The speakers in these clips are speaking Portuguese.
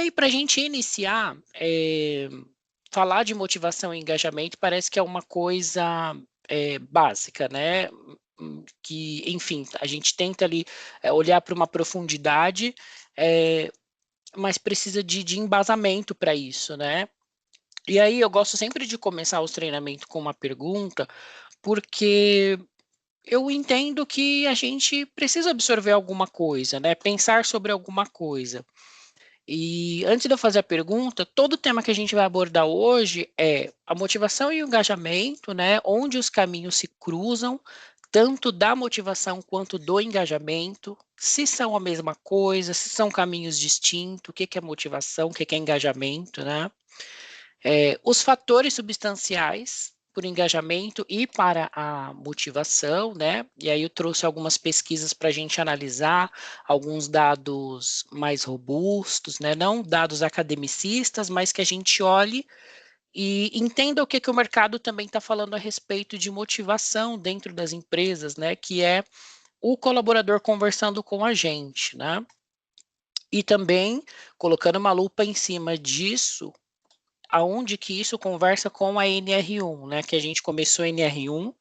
aí, para a gente iniciar, falar de motivação e engajamento parece que é uma coisa básica, né? Que, enfim, a gente tenta ali olhar para uma profundidade, mas precisa de embasamento para isso, né? E aí eu gosto sempre de começar os treinamentos com uma pergunta, porque eu entendo que a gente precisa absorver alguma coisa, né? Pensar sobre alguma coisa. E antes de eu fazer a pergunta, todo o tema que a gente vai abordar hoje é a motivação e o engajamento, né? Onde os caminhos se cruzam, tanto da motivação quanto do engajamento, se são a mesma coisa, se são caminhos distintos, o que que é motivação, o que que é engajamento, né? Os fatores substanciais por engajamento e para a motivação, né? E aí eu trouxe algumas pesquisas para a gente analisar, alguns dados mais robustos, né? Não dados academicistas, mas que a gente olhe e entenda o que que o mercado também está falando a respeito de motivação dentro das empresas, né? Que é o colaborador conversando com a gente, né? E também colocando uma lupa em cima disso, aonde que isso conversa com a NR1, né? Que a gente começou a NR1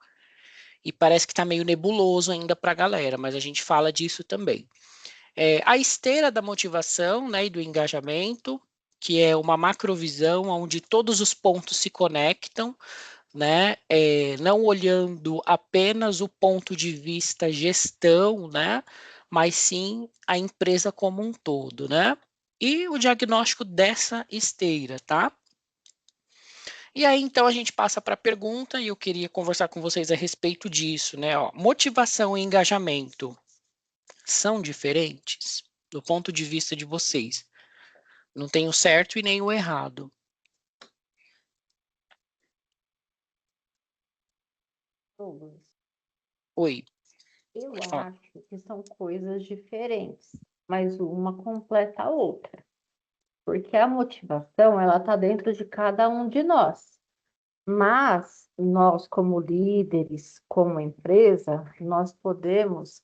e parece que está meio nebuloso ainda para a galera, mas a gente fala disso também. A esteira da motivação, né, e do engajamento, que é uma macrovisão onde todos os pontos se conectam, né? Não olhando apenas o ponto de vista gestão, né? Mas sim a empresa como um todo, né? E o diagnóstico dessa esteira, tá? E aí, então, a gente passa para a pergunta e eu queria conversar com vocês a respeito disso, né? Ó, motivação e engajamento são diferentes do ponto de vista de vocês. Não tem o certo e nem o errado. Douglas, Oi. eu Pode falar. acho que são coisas diferentes, mas uma completa a outra. Porque a motivação, ela está dentro de cada um de nós. Mas nós, como líderes, como empresa, nós podemos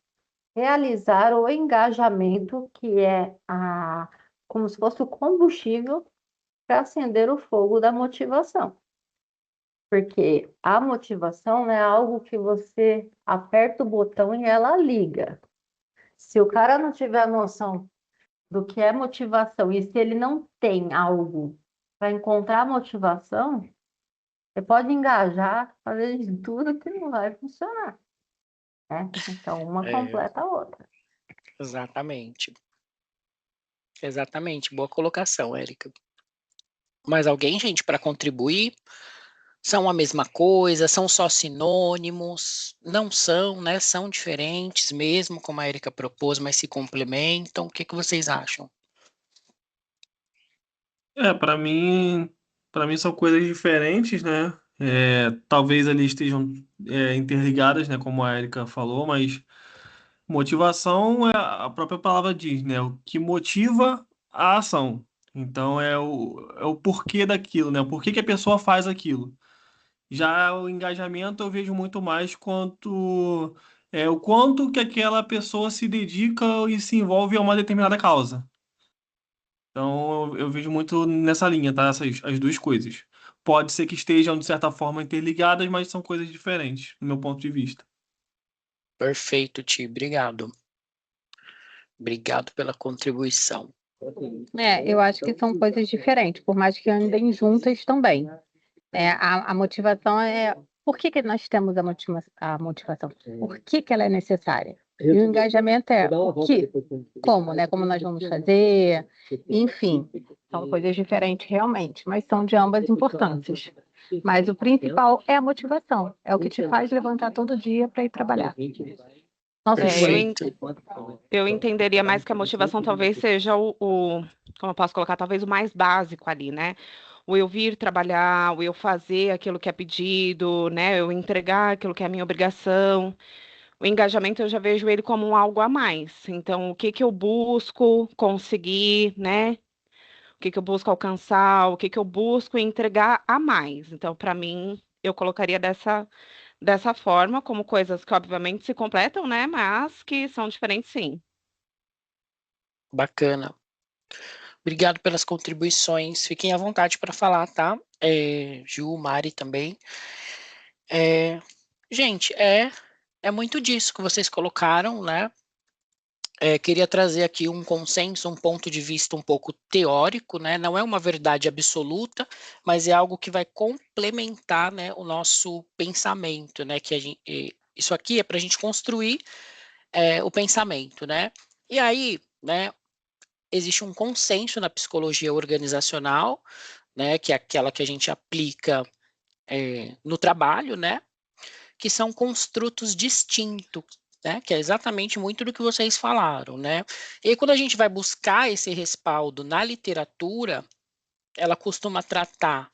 realizar o engajamento, que é como se fosse o combustível para acender o fogo da motivação. Porque a motivação é algo que você aperta o botão e ela liga. Se o cara não tiver noção do que é motivação e se ele não tem algo para encontrar motivação, você pode engajar, fazer de tudo que não vai funcionar, né? Então, uma completa a outra. Exatamente. Exatamente. Boa colocação, Érica. Mais alguém, gente, para contribuir? São a mesma coisa? São só sinônimos? Não são, né? São diferentes mesmo, como a Érica propôs, mas se complementam. O que que vocês acham? Para mim são coisas diferentes, né? Talvez ali estejam interligadas, né? Como a Erika falou, mas motivação a própria palavra diz, né? O que motiva a ação. Então é o porquê daquilo, né? O porquê que a pessoa faz aquilo. Já o engajamento eu vejo muito mais o quanto que aquela pessoa se dedica e se envolve a uma determinada causa. Então, eu vejo muito nessa linha, tá? As duas coisas. Pode ser que estejam, de certa forma, interligadas, mas são coisas diferentes, do meu ponto de vista. Perfeito, Ti. Obrigado. Obrigado pela contribuição. Eu acho que são coisas diferentes, por mais que andem juntas também. A motivação é... Por que que nós temos a motivação? Por que que ela é necessária? E o engajamento é o que? Como, né? Como nós vamos fazer? Enfim, são coisas diferentes realmente, mas são de ambas importâncias. Mas o principal é a motivação. É o que te faz levantar todo dia para ir trabalhar. Nossa, Eu entenderia mais que a motivação talvez seja como eu posso colocar, talvez o mais básico ali, né? O eu vir trabalhar, o eu fazer aquilo que é pedido, né? Eu entregar aquilo que é a minha obrigação. O engajamento eu já vejo ele como um algo a mais. Então, o que que eu busco conseguir, né? O que que eu busco alcançar, o que que eu busco entregar a mais. Então, para mim, eu colocaria dessa forma, como coisas que obviamente se completam, né? Mas que são diferentes, sim. Bacana. Obrigado pelas contribuições. Fiquem à vontade para falar, tá? Ju, Mari também. Gente, é muito disso que vocês colocaram, né? Queria trazer aqui um consenso, um ponto de vista um pouco teórico, né? Não é uma verdade absoluta, mas é algo que vai complementar, né, o nosso pensamento, né? Isso aqui é para a gente construir o pensamento, né? E aí, né, existe um consenso na psicologia organizacional, né, que é aquela que a gente aplica no trabalho, né? Que são construtos distintos, né? Que é exatamente muito do que vocês falaram, né? E aí, quando a gente vai buscar esse respaldo na literatura, ela costuma tratar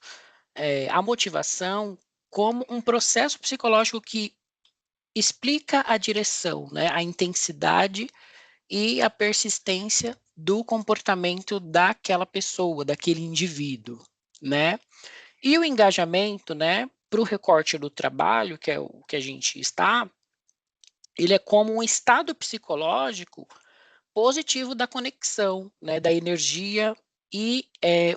a motivação como um processo psicológico que explica a direção, né? A intensidade e a persistência do comportamento daquela pessoa, daquele indivíduo, né? E o engajamento, né, para o recorte do trabalho, que é o que a gente está, ele é como um estado psicológico positivo da conexão, né, da energia e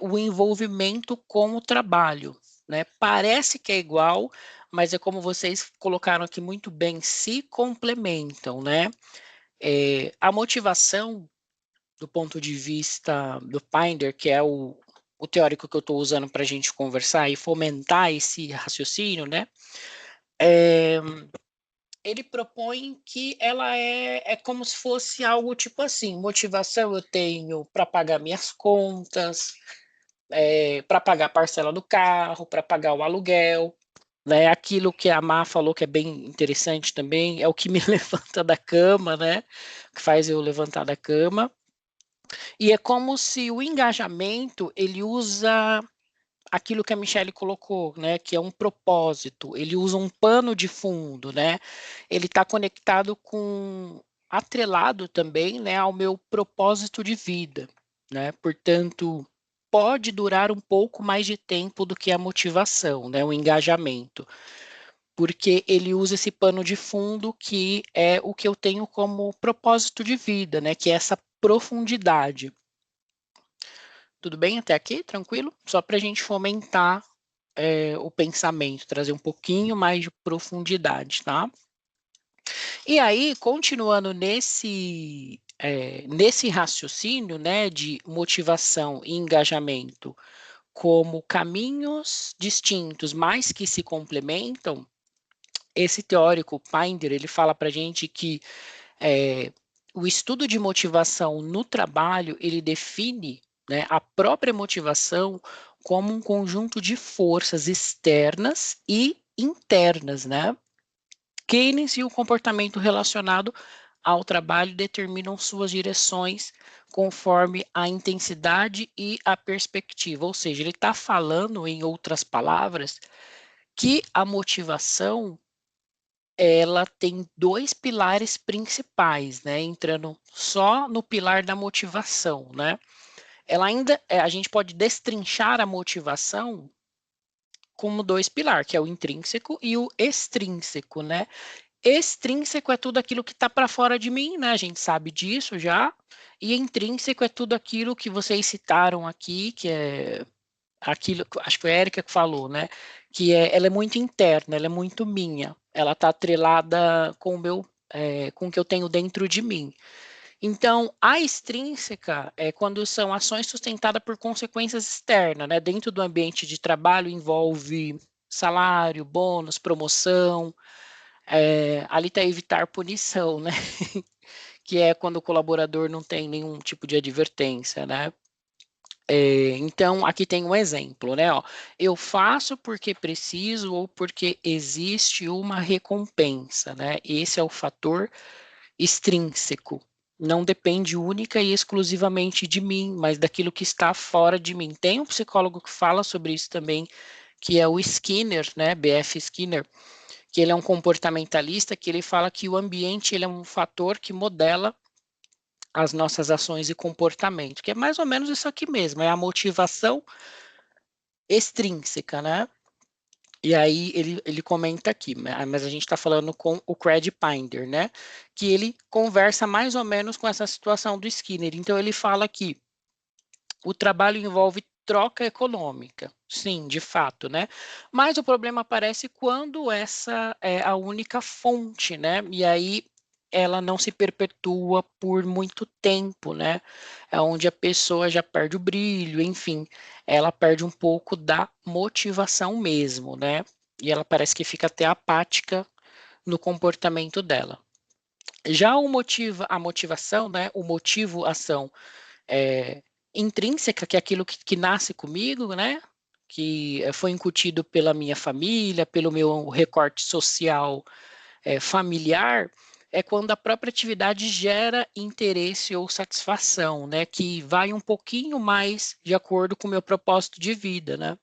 o envolvimento com o trabalho, né? Parece que é igual, mas é como vocês colocaram aqui muito bem, se complementam, né? A motivação, do ponto de vista do Pinder, que é o teórico que eu estou usando para a gente conversar e fomentar esse raciocínio, né? Ele propõe que ela é como se fosse algo tipo assim: motivação eu tenho para pagar minhas contas, para pagar a parcela do carro, para pagar o aluguel, né? Aquilo que a Má falou que é bem interessante também, é o que me levanta da cama, né? Que faz eu levantar da cama. E é como se o engajamento, ele usa aquilo que a Michelle colocou, né, que é um propósito, ele usa um pano de fundo, né, ele está conectado atrelado também, né, ao meu propósito de vida, né, portanto, pode durar um pouco mais de tempo do que a motivação, né, o engajamento, porque ele usa esse pano de fundo que é o que eu tenho como propósito de vida, né, que é essa profundidade. Tudo bem até aqui? Tranquilo? Só para a gente fomentar o pensamento, trazer um pouquinho mais de profundidade, tá? E aí, continuando nesse raciocínio, né, de motivação e engajamento como caminhos distintos, mas que se complementam, esse teórico Pinder, ele fala para a gente que o estudo de motivação no trabalho, ele define, né, a própria motivação como um conjunto de forças externas e internas, né, que inicia o comportamento relacionado ao trabalho determinam suas direções conforme a intensidade e a perspectiva. Ou seja, ele está falando, em outras palavras, que a motivação ela tem dois pilares principais, né? Entrando só no pilar da motivação, né? Ela ainda, a gente pode destrinchar a motivação como dois pilares, que é o intrínseco e o extrínseco, né? Extrínseco é tudo aquilo que está para fora de mim, né? A gente sabe disso já. E intrínseco é tudo aquilo que vocês citaram aqui, que é aquilo, acho que foi a Érica que falou, né? Que ela é muito interna, ela é muito minha. Ela está atrelada com com o que eu tenho dentro de mim. Então, a extrínseca é quando são ações sustentadas por consequências externas, né? Dentro do ambiente de trabalho envolve salário, bônus, promoção. Ali está evitar punição, né? Que é quando o colaborador não tem nenhum tipo de advertência, né? Então, aqui tem um exemplo, né? Ó, eu faço porque preciso ou porque existe uma recompensa, né? Esse é o fator extrínseco. Não depende única e exclusivamente de mim, mas daquilo que está fora de mim. Tem um psicólogo que fala sobre isso também, que é o Skinner, né? B.F. Skinner, que ele é um comportamentalista, que ele fala que o ambiente ele é um fator que modela as nossas ações e comportamento, que é mais ou menos isso aqui mesmo, é a motivação extrínseca, né? E aí ele comenta aqui, mas a gente está falando com o Craig Pinder, né? Que ele conversa mais ou menos com essa situação do Skinner. Então ele fala que o trabalho envolve troca econômica. Sim, de fato, né? Mas o problema aparece quando essa é a única fonte, né? E aí ela não se perpetua por muito tempo, né? É onde a pessoa já perde o brilho, enfim, ela perde um pouco da motivação mesmo, né? E ela parece que fica até apática no comportamento dela. Já a motivação, né? O motivo, ação é, intrínseca, que é aquilo que nasce comigo, né? Que foi incutido pela minha família, pelo meu recorte social familiar, é quando a própria atividade gera interesse ou satisfação, né? Que vai um pouquinho mais de acordo com o meu propósito de vida, né?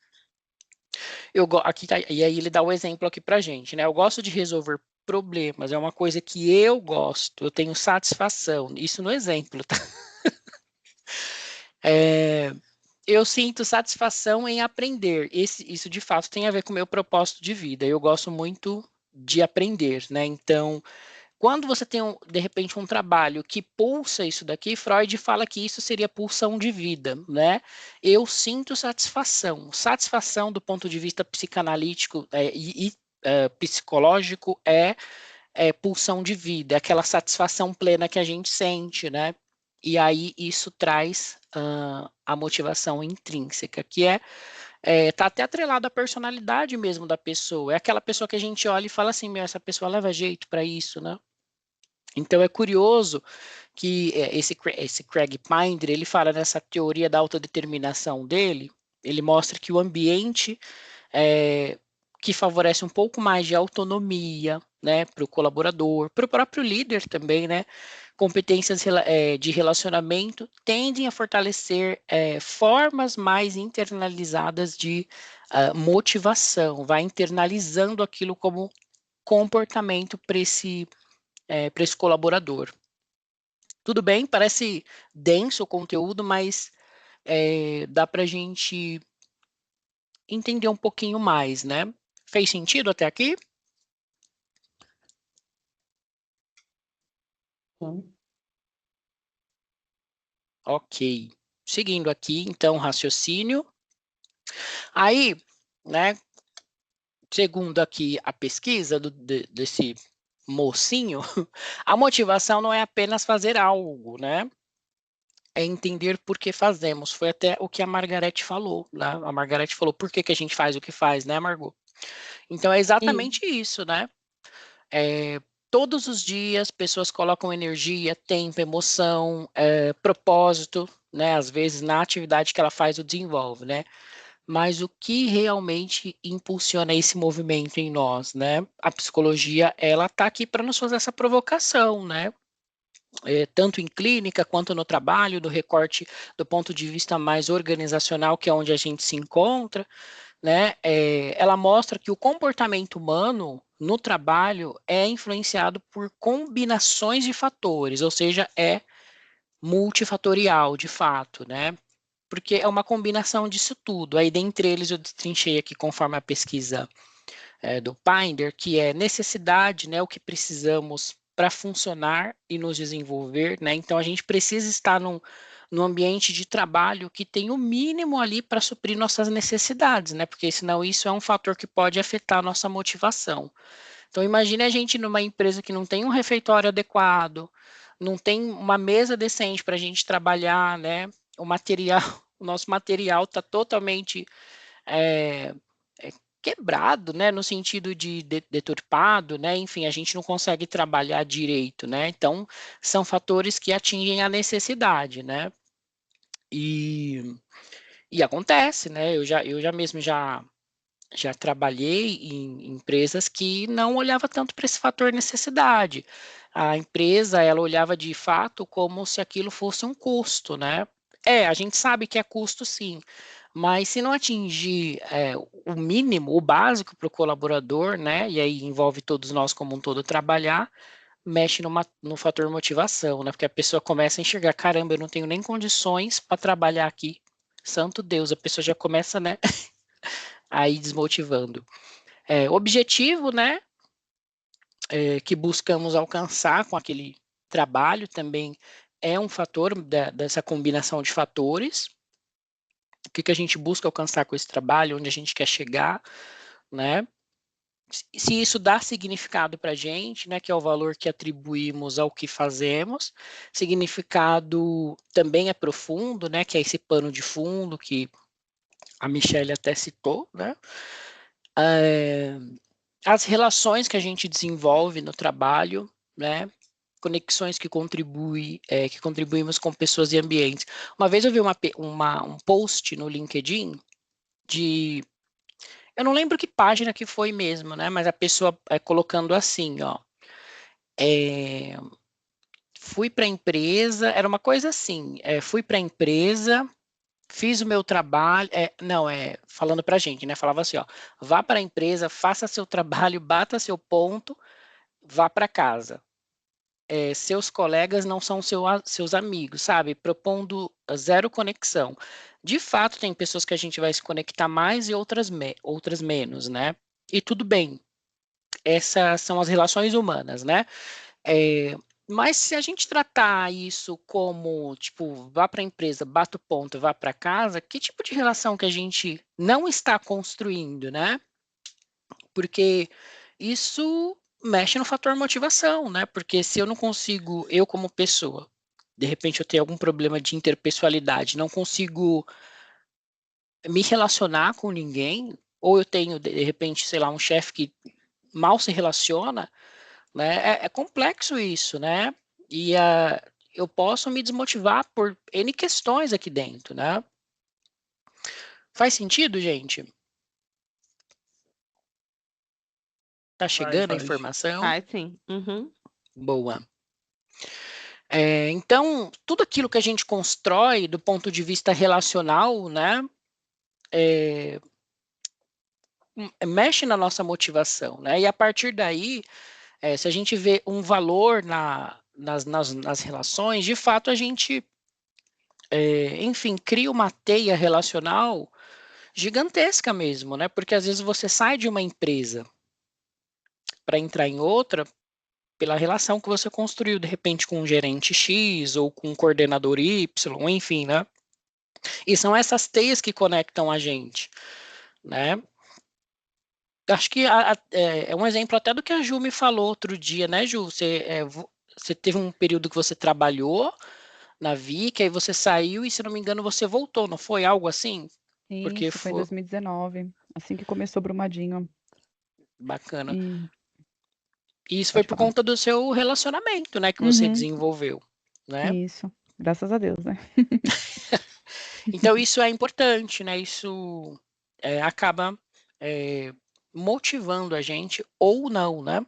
Aqui tá, e aí ele dá o exemplo aqui pra gente, né? Eu gosto de resolver problemas, é uma coisa que eu gosto, eu tenho satisfação. Isso no exemplo, tá? É, eu sinto satisfação em aprender. Isso de fato tem a ver com o meu propósito de vida. Eu gosto muito de aprender, né? Então, quando você tem, de repente, um trabalho que pulsa isso daqui, Freud fala que isso seria pulsão de vida, né? Eu sinto satisfação. Satisfação do ponto de vista psicanalítico psicológico é pulsão de vida, é aquela satisfação plena que a gente sente, né? E aí isso traz a motivação intrínseca, que tá até atrelado à personalidade mesmo da pessoa. É aquela pessoa que a gente olha e fala assim, meu, essa pessoa leva jeito para isso, né? Então é curioso que esse Craig Pinder, ele fala nessa teoria da autodeterminação dele, ele mostra que o ambiente que favorece um pouco mais de autonomia, né, para o colaborador, para o próprio líder também, né, competências de relacionamento tendem a fortalecer formas mais internalizadas de motivação, vai internalizando aquilo como comportamento para esse colaborador. Tudo bem, parece denso o conteúdo, mas dá para a gente entender um pouquinho mais, né? Fez sentido até aqui? Sim. Ok. Seguindo aqui, então, raciocínio. Aí, né, segundo aqui a pesquisa desse mocinho, a motivação não é apenas fazer algo, né? É entender por que fazemos. Foi até o que a Margarete falou, né? A Margarete falou por que a gente faz o que faz, né, Margot? Então é exatamente isso, né? Todos os dias, pessoas colocam energia, tempo, emoção, propósito, né? Às vezes na atividade que ela faz ou desenvolve, né? Mas o que realmente impulsiona esse movimento em nós, né? A psicologia, ela está aqui para nos fazer essa provocação, né? Tanto em clínica quanto no trabalho, do recorte do ponto de vista mais organizacional, que é onde a gente se encontra, né? Ela mostra que o comportamento humano no trabalho é influenciado por combinações de fatores, ou seja, é multifatorial, de fato, né? Porque é uma combinação disso tudo. Aí, dentre eles, eu destrinchei aqui, conforme a pesquisa do Pinder, que é necessidade, né? O que precisamos para funcionar e nos desenvolver, né? Então, a gente precisa estar num ambiente de trabalho que tem o mínimo ali para suprir nossas necessidades, né? Porque senão isso é um fator que pode afetar a nossa motivação. Então, imagine a gente numa empresa que não tem um refeitório adequado, não tem uma mesa decente para a gente trabalhar, né? O material, o nosso material está totalmente é, quebrado, né? No sentido de deturpado, né? Enfim, a gente não consegue trabalhar direito, né? Então, são fatores que atingem a necessidade, né? E, e acontece, né? Eu já mesmo já trabalhei em empresas que não olhava tanto para esse fator necessidade. A empresa, ela olhava de fato como se aquilo fosse um custo, né? A gente sabe que é custo sim, mas se não atingir o mínimo, o básico para o colaborador, né? E aí envolve todos nós como um todo trabalhar, mexe no fator motivação, né? Porque a pessoa começa a enxergar, caramba, eu não tenho nem condições para trabalhar aqui. Santo Deus, a pessoa já começa, né? Aí desmotivando. Objetivo, né? Que buscamos alcançar com aquele trabalho também é um fator dessa combinação de fatores. o que a gente busca alcançar com esse trabalho, onde a gente quer chegar, né? Se isso dá significado para a gente, né, que é o valor que atribuímos ao que fazemos, significado também é profundo, né, que é esse pano de fundo que a Michelle até citou, né, as relações que a gente desenvolve no trabalho, né, conexões que contribuímos com pessoas e ambientes. Uma vez eu vi um post no LinkedIn de eu não lembro que página que foi mesmo, né? Mas a pessoa colocando assim, ó. Fui para a empresa, era uma coisa assim, fui para a empresa, fiz o meu trabalho, falando para a gente, né? Falava assim, ó, vá para a empresa, faça seu trabalho, bata seu ponto, vá para casa. Seus colegas não são seus amigos, sabe? Propondo zero conexão. De fato, tem pessoas que a gente vai se conectar mais e outras menos, né? E tudo bem. Essas são as relações humanas, né? Mas se a gente tratar isso como, tipo, vá para a empresa, bata o ponto, vá para casa, que tipo de relação que a gente não está construindo, né? Porque isso mexe no fator motivação, né? Porque se eu não consigo, eu como pessoa, de repente eu tenho algum problema de interpessoalidade, não consigo me relacionar com ninguém, ou eu tenho, de repente, sei lá, um chefe que mal se relaciona, né? É complexo isso, né? E eu posso me desmotivar por N questões aqui dentro, né? Faz sentido, gente? Tá chegando a Faz. informação? Sim. Uhum. Boa. Então, tudo aquilo que a gente constrói do ponto de vista relacional, né, mexe na nossa motivação, né? E a partir daí, se a gente vê um valor nas relações, de fato a gente, enfim, cria uma teia relacional gigantesca mesmo, né? Porque às vezes você sai de uma empresa para entrar em outra pela relação que você construiu, de repente, com um gerente X ou com um coordenador Y, enfim, né? E são essas teias que conectam a gente, né? Acho que é um exemplo até do que a Ju me falou outro dia, né, Ju? Você teve um período que você trabalhou na Vic, aí você saiu e, se não me engano, você voltou, não foi algo assim? Porque Isso, foi em 2019, assim que começou o Brumadinho. bacana. E E isso foi pode por falar. conta do seu relacionamento, né, que você desenvolveu, né? Isso, graças a Deus, né? Então isso é importante, né? Isso acaba motivando a gente ou não, né?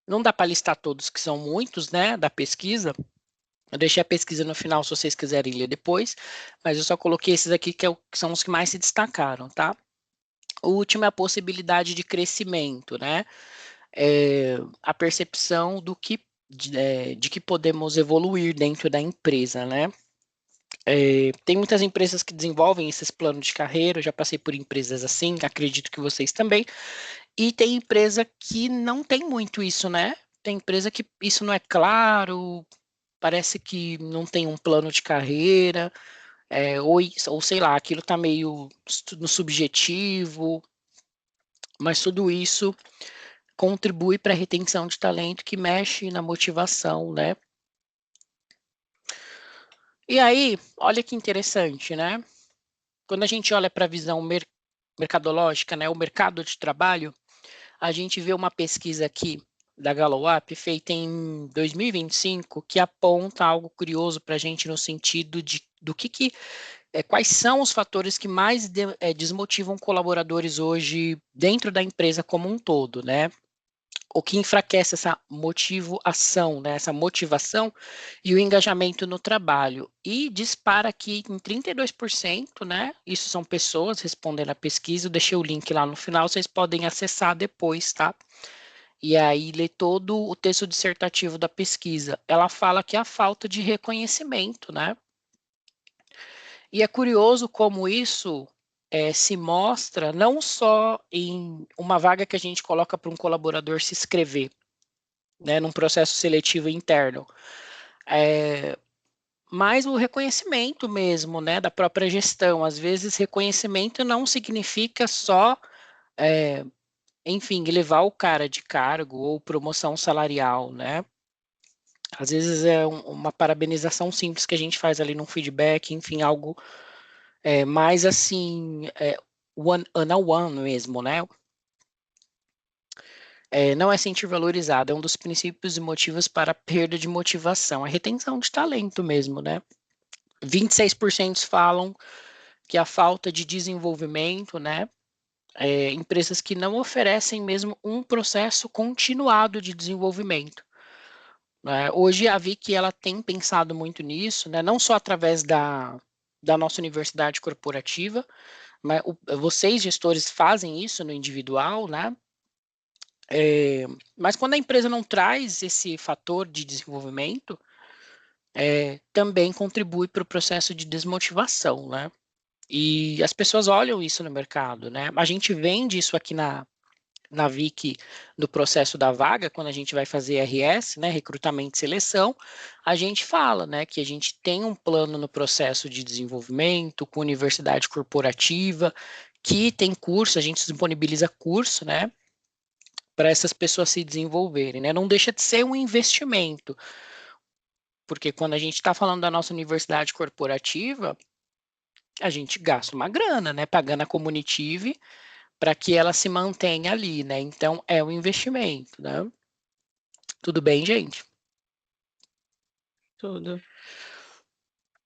Não dá para listar todos, que são muitos, né, da pesquisa. Eu deixei a pesquisa no final, se vocês quiserem ler depois, mas eu só coloquei esses aqui que são os que mais se destacaram, tá? O último é a possibilidade de crescimento, né? A percepção de que podemos evoluir dentro da empresa, né? Tem muitas empresas que desenvolvem esses planos de carreira, eu já passei por empresas assim, acredito que vocês também, e tem empresa que não tem muito isso, né? Tem empresa que isso não é claro, parece que não tem um plano de carreira, ou sei lá, aquilo está meio no subjetivo, mas tudo isso contribui para a retenção de talento que mexe na motivação, né? E aí, olha que interessante, né? Quando a gente olha para a visão mercadológica, né, o mercado de trabalho, a gente vê uma pesquisa aqui da Gallup feita em 2025 que aponta algo curioso para a gente no sentido quais são os fatores que mais desmotivam colaboradores hoje dentro da empresa como um todo, né? O que enfraquece essa motivação, né, essa motivação e o engajamento no trabalho. E dispara aqui em 32%, né? Isso são pessoas respondendo a pesquisa. Eu deixei o link lá no final, vocês podem acessar depois, tá? E aí ler todo o texto dissertativo da pesquisa. Ela fala que é a falta de reconhecimento, né? E é curioso como isso se mostra não só em uma vaga que a gente coloca para um colaborador se inscrever, né, num processo seletivo interno, mas o reconhecimento mesmo, né, da própria gestão. Às vezes, reconhecimento não significa só, enfim, elevar o cara de cargo ou promoção salarial, né? Às vezes é uma parabenização simples que a gente faz ali num feedback, enfim, algo mais assim, one on one mesmo, né? Não é sentir valorizado, é um dos princípios e motivos para a perda de motivação, a retenção de talento mesmo, né? 26% falam que a falta de desenvolvimento, né? Empresas que não oferecem mesmo um processo continuado de desenvolvimento. Né? Hoje a Vic ela tem pensado muito nisso, né? Não só através da nossa universidade corporativa, mas vocês gestores fazem isso no individual, né? Mas quando a empresa não traz esse fator de desenvolvimento, também contribui para o processo de desmotivação, né? E as pessoas olham isso no mercado, né? A gente vende isso aqui na Vic, no processo da vaga, quando a gente vai fazer RS, né, recrutamento e seleção, a gente fala, né, que a gente tem um plano no processo de desenvolvimento, com universidade corporativa, que tem curso, a gente disponibiliza curso, né, para essas pessoas se desenvolverem, né, não deixa de ser um investimento, porque quando a gente está falando da nossa universidade corporativa, a gente gasta uma grana, né, pagando a Comunitive, para que ela se mantenha ali, né? Então é um investimento, né? Tudo bem, gente? Tudo.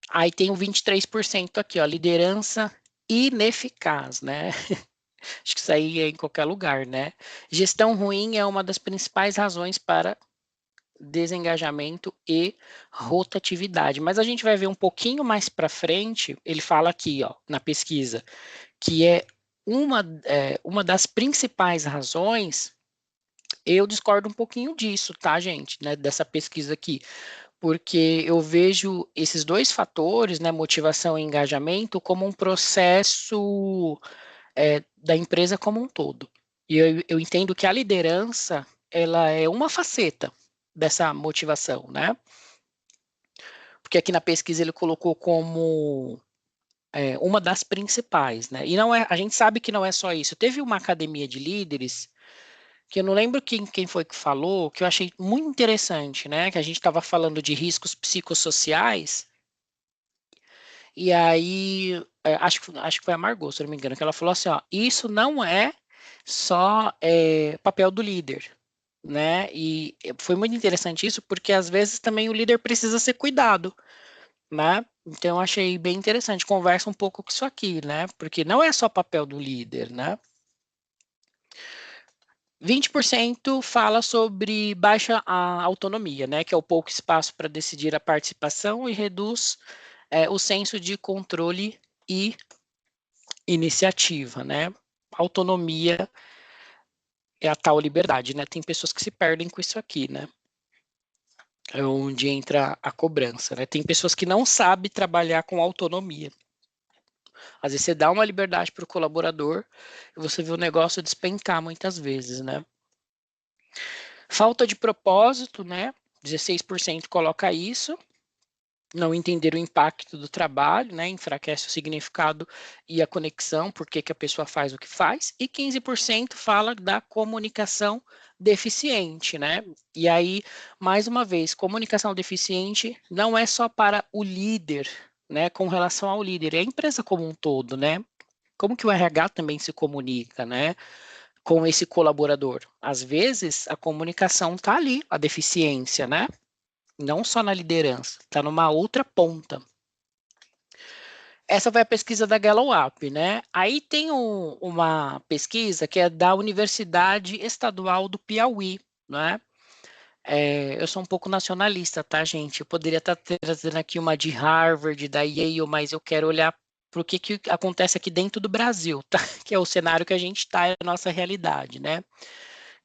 Aí tem o 23% aqui, ó, liderança ineficaz, né? Acho que isso aí é em qualquer lugar, né? Gestão ruim é uma das principais razões para desengajamento e rotatividade. Mas a gente vai ver um pouquinho mais para frente, ele fala aqui, ó, na pesquisa, que é uma das principais razões. Eu discordo um pouquinho disso, tá, gente, né, dessa pesquisa aqui, porque eu vejo esses dois fatores, né, motivação e engajamento, como um processo da empresa como um todo. E eu entendo que a liderança, ela é uma faceta dessa motivação, né? Porque aqui na pesquisa ele colocou como uma das principais, né? E não é, a gente sabe que não é só isso. Teve uma academia de líderes que eu não lembro quem foi que falou, que eu achei muito interessante, né? Que a gente estava falando de riscos psicossociais, e aí acho que foi a Margot, se eu não me engano, que ela falou assim, ó, isso não é só papel do líder, né? E foi muito interessante isso, porque às vezes também o líder precisa ser cuidado, né? Então eu achei bem interessante, conversa um pouco com isso aqui, né? Porque não é só papel do líder, né? 20% fala sobre baixa autonomia, né, que é o pouco espaço para decidir a participação e reduz o senso de controle e iniciativa, né? Autonomia é a tal liberdade, né? Tem pessoas que se perdem com isso aqui, né? É onde entra a cobrança, né? Tem pessoas que não sabem trabalhar com autonomia. Às vezes você dá uma liberdade para o colaborador e você vê o negócio despencar muitas vezes, né? Falta de propósito, né? 16% coloca isso. Não entender o impacto do trabalho, né? Enfraquece o significado e a conexão, por que a pessoa faz o que faz. E 15% fala da comunicação deficiente, né? E aí, mais uma vez, comunicação deficiente não é só para o líder, né? Com relação ao líder, é a empresa como um todo, né? Como que o RH também se comunica, né? Com esse colaborador. Às vezes, a comunicação está ali, a deficiência, né? Não só na liderança, está numa outra ponta. Essa foi a pesquisa da Gallup, né? Aí tem uma pesquisa que é da Universidade Estadual do Piauí, né? Eu sou um pouco nacionalista, tá, gente? Eu poderia estar trazendo aqui uma de Harvard, da Yale, mas eu quero olhar para o que acontece aqui dentro do Brasil, tá? Que é o cenário que a gente está, é a nossa realidade, né?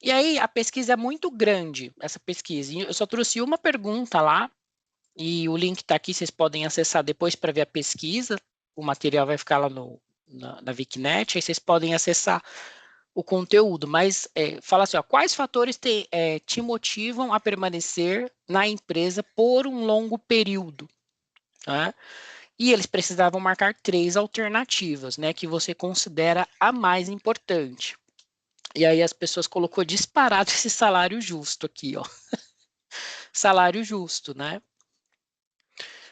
E aí a pesquisa é muito grande, essa pesquisa. Eu só trouxe uma pergunta lá, e o link está aqui, vocês podem acessar depois para ver a pesquisa. O material vai ficar lá na Wiknet, aí vocês podem acessar o conteúdo, mas fala assim, ó, quais fatores te motivam a permanecer na empresa por um longo período? né? E eles precisavam marcar 3 alternativas, né, que você considera a mais importante. E aí as pessoas colocou disparado esse salário justo aqui, ó. Salário justo, né?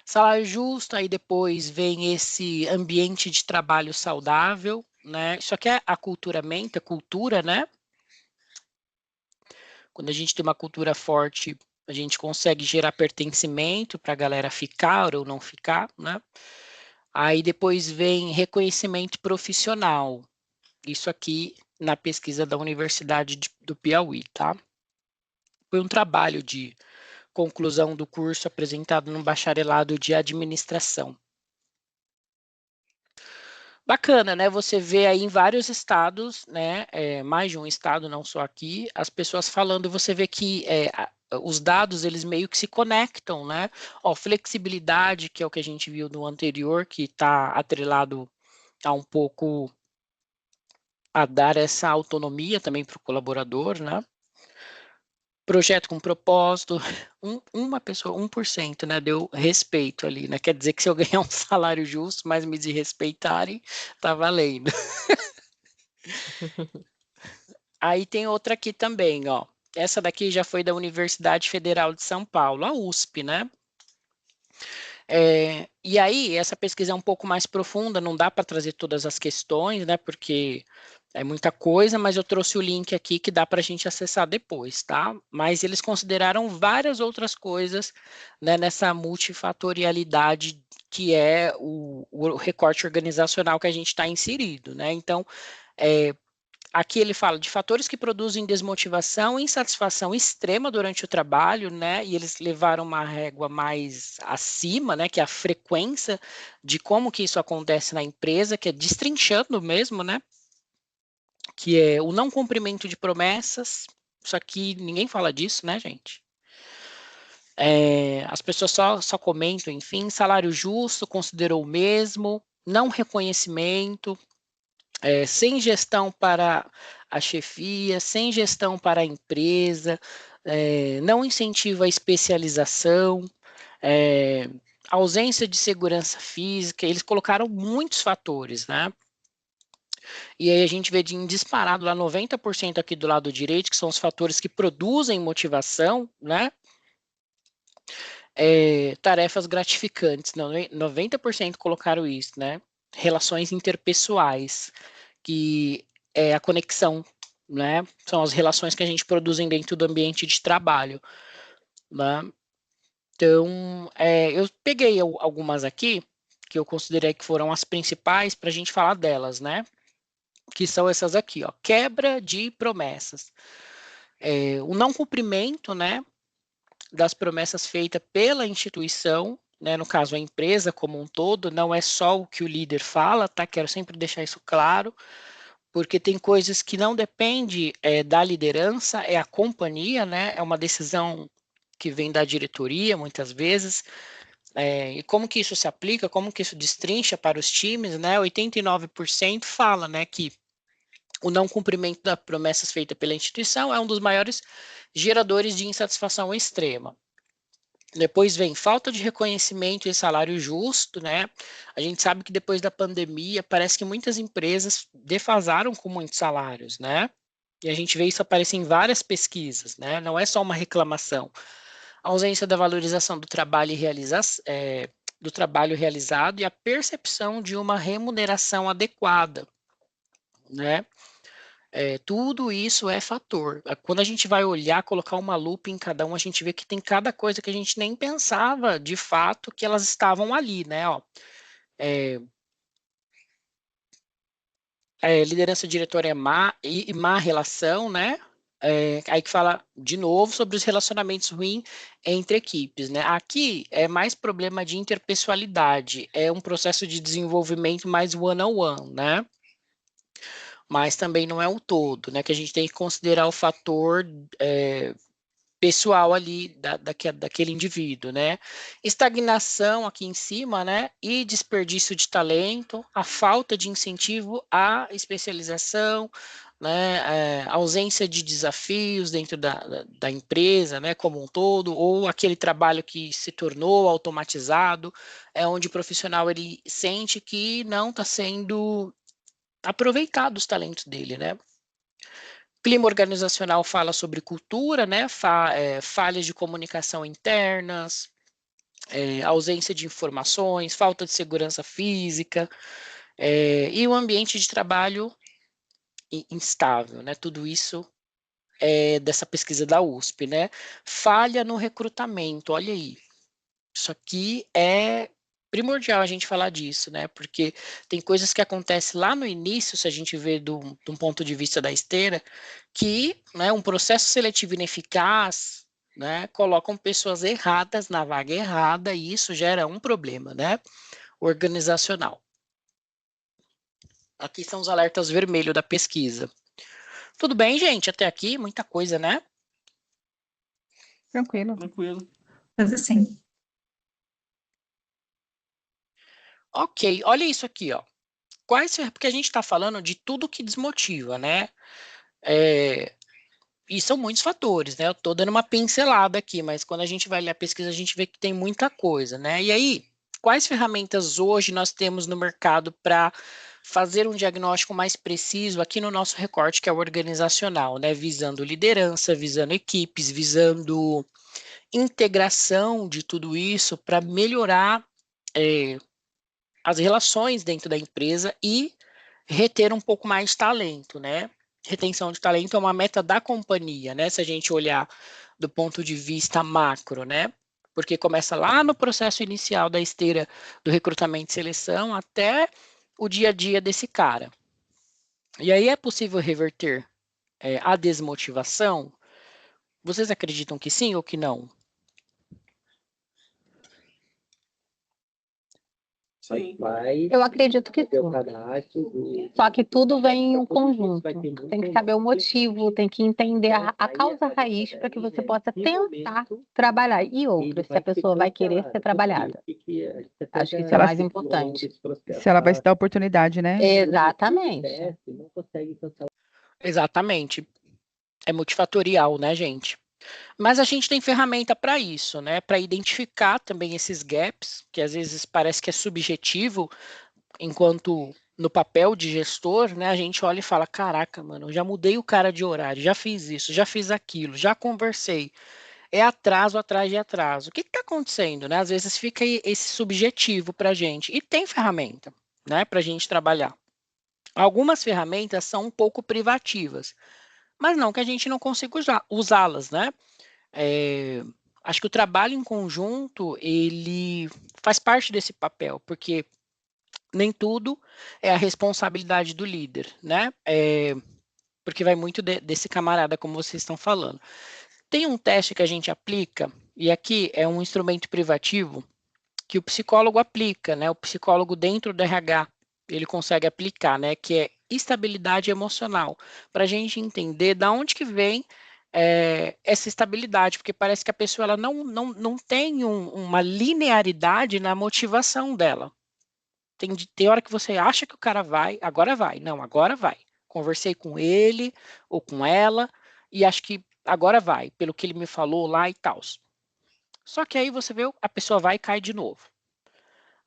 Salário justo, aí depois vem esse ambiente de trabalho saudável, né? Isso aqui é aculturamento, a cultura, né? Quando a gente tem uma cultura forte, a gente consegue gerar pertencimento para a galera ficar ou não ficar, né? Aí depois vem reconhecimento profissional. Isso aqui na pesquisa da Universidade do Piauí, tá? Foi um trabalho de conclusão do curso apresentado no bacharelado de administração. Bacana, né? Você vê aí em vários estados, né? Mais de um estado, não só aqui, as pessoas falando, e você vê que os dados, eles meio que se conectam, né? Ó, flexibilidade, que é o que a gente viu no anterior, que está atrelado a um pouco a dar essa autonomia também para o colaborador, né? Projeto com propósito, uma pessoa, 1%, né, deu respeito ali, né, quer dizer que se eu ganhar um salário justo, mas me desrespeitarem, tá valendo. Aí tem outra aqui também, ó, essa daqui já foi da Universidade Federal de São Paulo, a USP, né, e aí essa pesquisa é um pouco mais profunda, não dá para trazer todas as questões, né, porque é muita coisa, mas eu trouxe o link aqui que dá para a gente acessar depois, tá? Mas eles consideraram várias outras coisas, né, nessa multifatorialidade que é o recorte organizacional que a gente está inserido, né? Então, aqui ele fala de fatores que produzem desmotivação e insatisfação extrema durante o trabalho, né? E eles levaram uma régua mais acima, né? Que é a frequência de como que isso acontece na empresa, que é destrinchando mesmo, né? Que é o não cumprimento de promessas. Isso aqui ninguém fala disso, né, gente? As pessoas só comentam, enfim, salário justo, considerou o mesmo, não reconhecimento, sem gestão para a chefia, sem gestão para a empresa, não incentiva a especialização, ausência de segurança física, eles colocaram muitos fatores, né? E aí a gente vê em disparado lá 90% aqui do lado direito, que são os fatores que produzem motivação, né? Tarefas gratificantes, 90% colocaram isso, né? Relações interpessoais, que é a conexão, né? São as relações que a gente produz dentro do ambiente de trabalho, né? Então, eu peguei algumas aqui, que eu considerei que foram as principais para a gente falar delas, né? Que são essas aqui, ó, quebra de promessas. O não cumprimento, né, das promessas feitas pela instituição, né, no caso a empresa como um todo, não é só o que o líder fala, tá? Quero sempre deixar isso claro, porque tem coisas que não depende da liderança, é a companhia, né? É uma decisão que vem da diretoria, muitas vezes. E como que isso se aplica, como que isso destrincha para os times, né? 89% fala, né, que o não cumprimento das promessas feitas pela instituição é um dos maiores geradores de insatisfação extrema. Depois vem falta de reconhecimento e salário justo, né? A gente sabe que depois da pandemia, parece que muitas empresas defasaram com muitos salários, né? E a gente vê isso aparecer em várias pesquisas, né? Não é só uma reclamação. A ausência da valorização do trabalho, do trabalho realizado e a percepção de uma remuneração adequada, né? Tudo isso é fator. Quando a gente vai olhar, colocar uma lupa em cada um, a gente vê que tem cada coisa que a gente nem pensava de fato que elas estavam ali, né? Ó, liderança diretora é má e má relação, né? Aí que fala de novo sobre os relacionamentos ruins entre equipes, né? Aqui é mais problema de interpessoalidade, é um processo de desenvolvimento mais one-on-one, né? Mas também não é um todo, né? Que a gente tem que considerar o fator pessoal ali daquele indivíduo, né? Estagnação aqui em cima, né? E desperdício de talento, a falta de incentivo à especialização, né, ausência de desafios dentro da empresa, né, como um todo, ou aquele trabalho que se tornou automatizado, onde o profissional ele sente que não está sendo aproveitado os talentos dele, né? Clima organizacional fala sobre cultura, né, falhas de comunicação internas, ausência de informações, falta de segurança física, e o ambiente de trabalho instável, né? Tudo isso é dessa pesquisa da USP, né? Falha no recrutamento, olha aí. Isso aqui é primordial a gente falar disso, né? Porque tem coisas que acontecem lá no início, se a gente vê de um ponto de vista da esteira, que, né, um processo seletivo ineficaz, né, colocam pessoas erradas na vaga errada e isso gera um problema, né, organizacional. Aqui são os alertas vermelhos da pesquisa. Tudo bem, gente? Até aqui, muita coisa, né? Tranquilo. Tranquilo. Mas assim, Ok, olha isso aqui, ó. Porque a gente está falando de tudo que desmotiva, né? E são muitos fatores, né? Eu estou dando uma pincelada aqui, mas quando a gente vai ler a pesquisa, a gente vê que tem muita coisa, né? E aí, quais ferramentas hoje nós temos no mercado para fazer um diagnóstico mais preciso aqui no nosso recorte, que é o organizacional, né? Visando liderança, visando equipes, visando integração de tudo isso para melhorar as relações dentro da empresa e reter um pouco mais de talento, né? Retenção de talento é uma meta da companhia, né? Se a gente olhar do ponto de vista macro, né? Porque começa lá no processo inicial da esteira do recrutamento e seleção até o dia a dia desse cara. E aí é possível reverter a desmotivação? Vocês acreditam que sim ou que não? Sim. Eu acredito que sim. Só que tudo vem em um conjunto. Tem que saber o motivo, tem que entender a causa raiz para que você possa tentar trabalhar. E outra, se a pessoa vai querer ser trabalhada. Acho que isso é mais importante. Se ela vai se dar oportunidade, né? Exatamente. Exatamente. É multifatorial, né, gente? Mas a gente tem ferramenta para isso, né? Para identificar também esses gaps, que às vezes parece que é subjetivo, enquanto no papel de gestor, né, a gente olha e fala: caraca, mano, eu já mudei o cara de horário, já fiz isso, já fiz aquilo, já conversei. É atraso atrás de atraso. O que está acontecendo, né? Às vezes fica esse subjetivo para a gente. E tem ferramenta, né, para a gente trabalhar. Algumas ferramentas são um pouco privativas, mas não que a gente não consiga usá-las, né? Acho que o trabalho em conjunto, ele faz parte desse papel, porque nem tudo é a responsabilidade do líder, né? Porque vai muito desse camarada, como vocês estão falando. Tem um teste que a gente aplica, e aqui é um instrumento privativo que o psicólogo aplica, né? O psicólogo dentro do RH, ele consegue aplicar, né? Que é estabilidade emocional, para a gente entender da onde que vem essa estabilidade, porque parece que a pessoa ela não tem uma linearidade na motivação dela. Tem hora que você acha que o cara vai, agora vai. Não, agora vai. Conversei com ele ou com ela e acho que agora vai, pelo que ele me falou lá e tal. Só que aí você vê, a pessoa vai e cai de novo.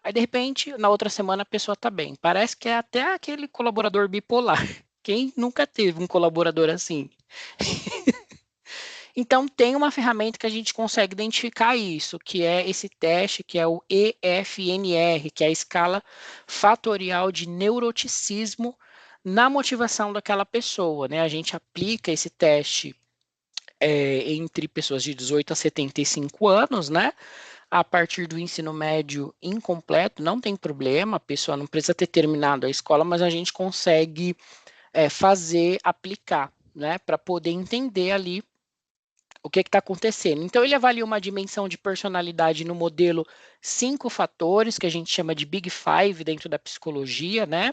Aí, de repente, na outra semana a pessoa tá bem. Parece que é até aquele colaborador bipolar. Quem nunca teve um colaborador assim? Então, tem uma ferramenta que a gente consegue identificar isso, que é esse teste, que é o EFNR, que é a escala fatorial de neuroticismo na motivação daquela pessoa, né? A gente aplica esse teste entre pessoas de 18 a 75 anos, né? A partir do ensino médio incompleto, não tem problema, a pessoa não precisa ter terminado a escola, mas a gente consegue aplicar, né? Para poder entender ali o que está acontecendo. Então, ele avalia uma dimensão de personalidade no modelo 5 fatores, que a gente chama de Big Five dentro da psicologia, né?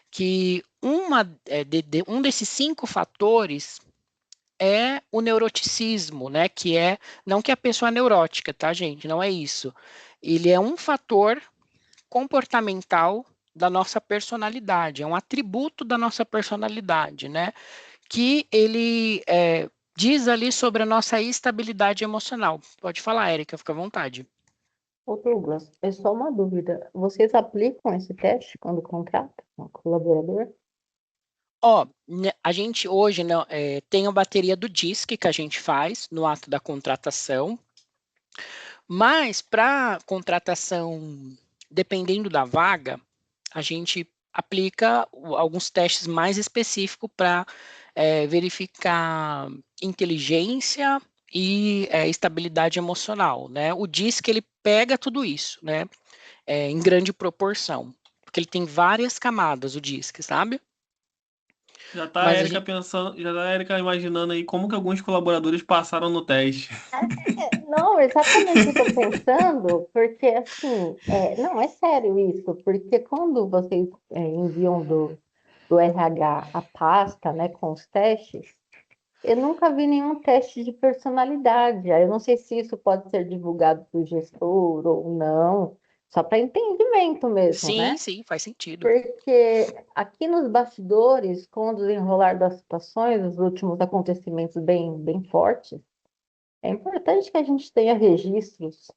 Que um desses 5 fatores é o neuroticismo, né? Que não que a pessoa é neurótica, tá, gente? Não é isso. Ele é um fator comportamental da nossa personalidade, é um atributo da nossa personalidade, né? Que ele diz ali sobre a nossa estabilidade emocional. Pode falar, Érica, fica à vontade. Ô Douglas, é só uma dúvida. Vocês aplicam esse teste quando contratam um colaborador? Ó, a gente hoje não, tem a bateria do DISC que a gente faz no ato da contratação, mas para contratação, dependendo da vaga, a gente aplica alguns testes mais específicos para verificar inteligência e estabilidade emocional, né? O DISC ele pega tudo isso, né? Em grande proporção, porque ele tem várias camadas, o DISC, sabe? Já tá a Mas a Érica gente, pensando, já tá a Érica imaginando aí como que alguns colaboradores passaram no teste. Não, exatamente o que eu estou pensando, porque assim, não, é sério isso, porque quando vocês enviam do RH a pasta, né, com os testes, eu nunca vi nenhum teste de personalidade. Aí eu não sei se isso pode ser divulgado para o gestor ou não, só para entendimento mesmo, sim, né? sim, faz sentido. Porque aqui nos bastidores, com o desenrolar das situações, os últimos acontecimentos bem fortes, é importante que a gente tenha registros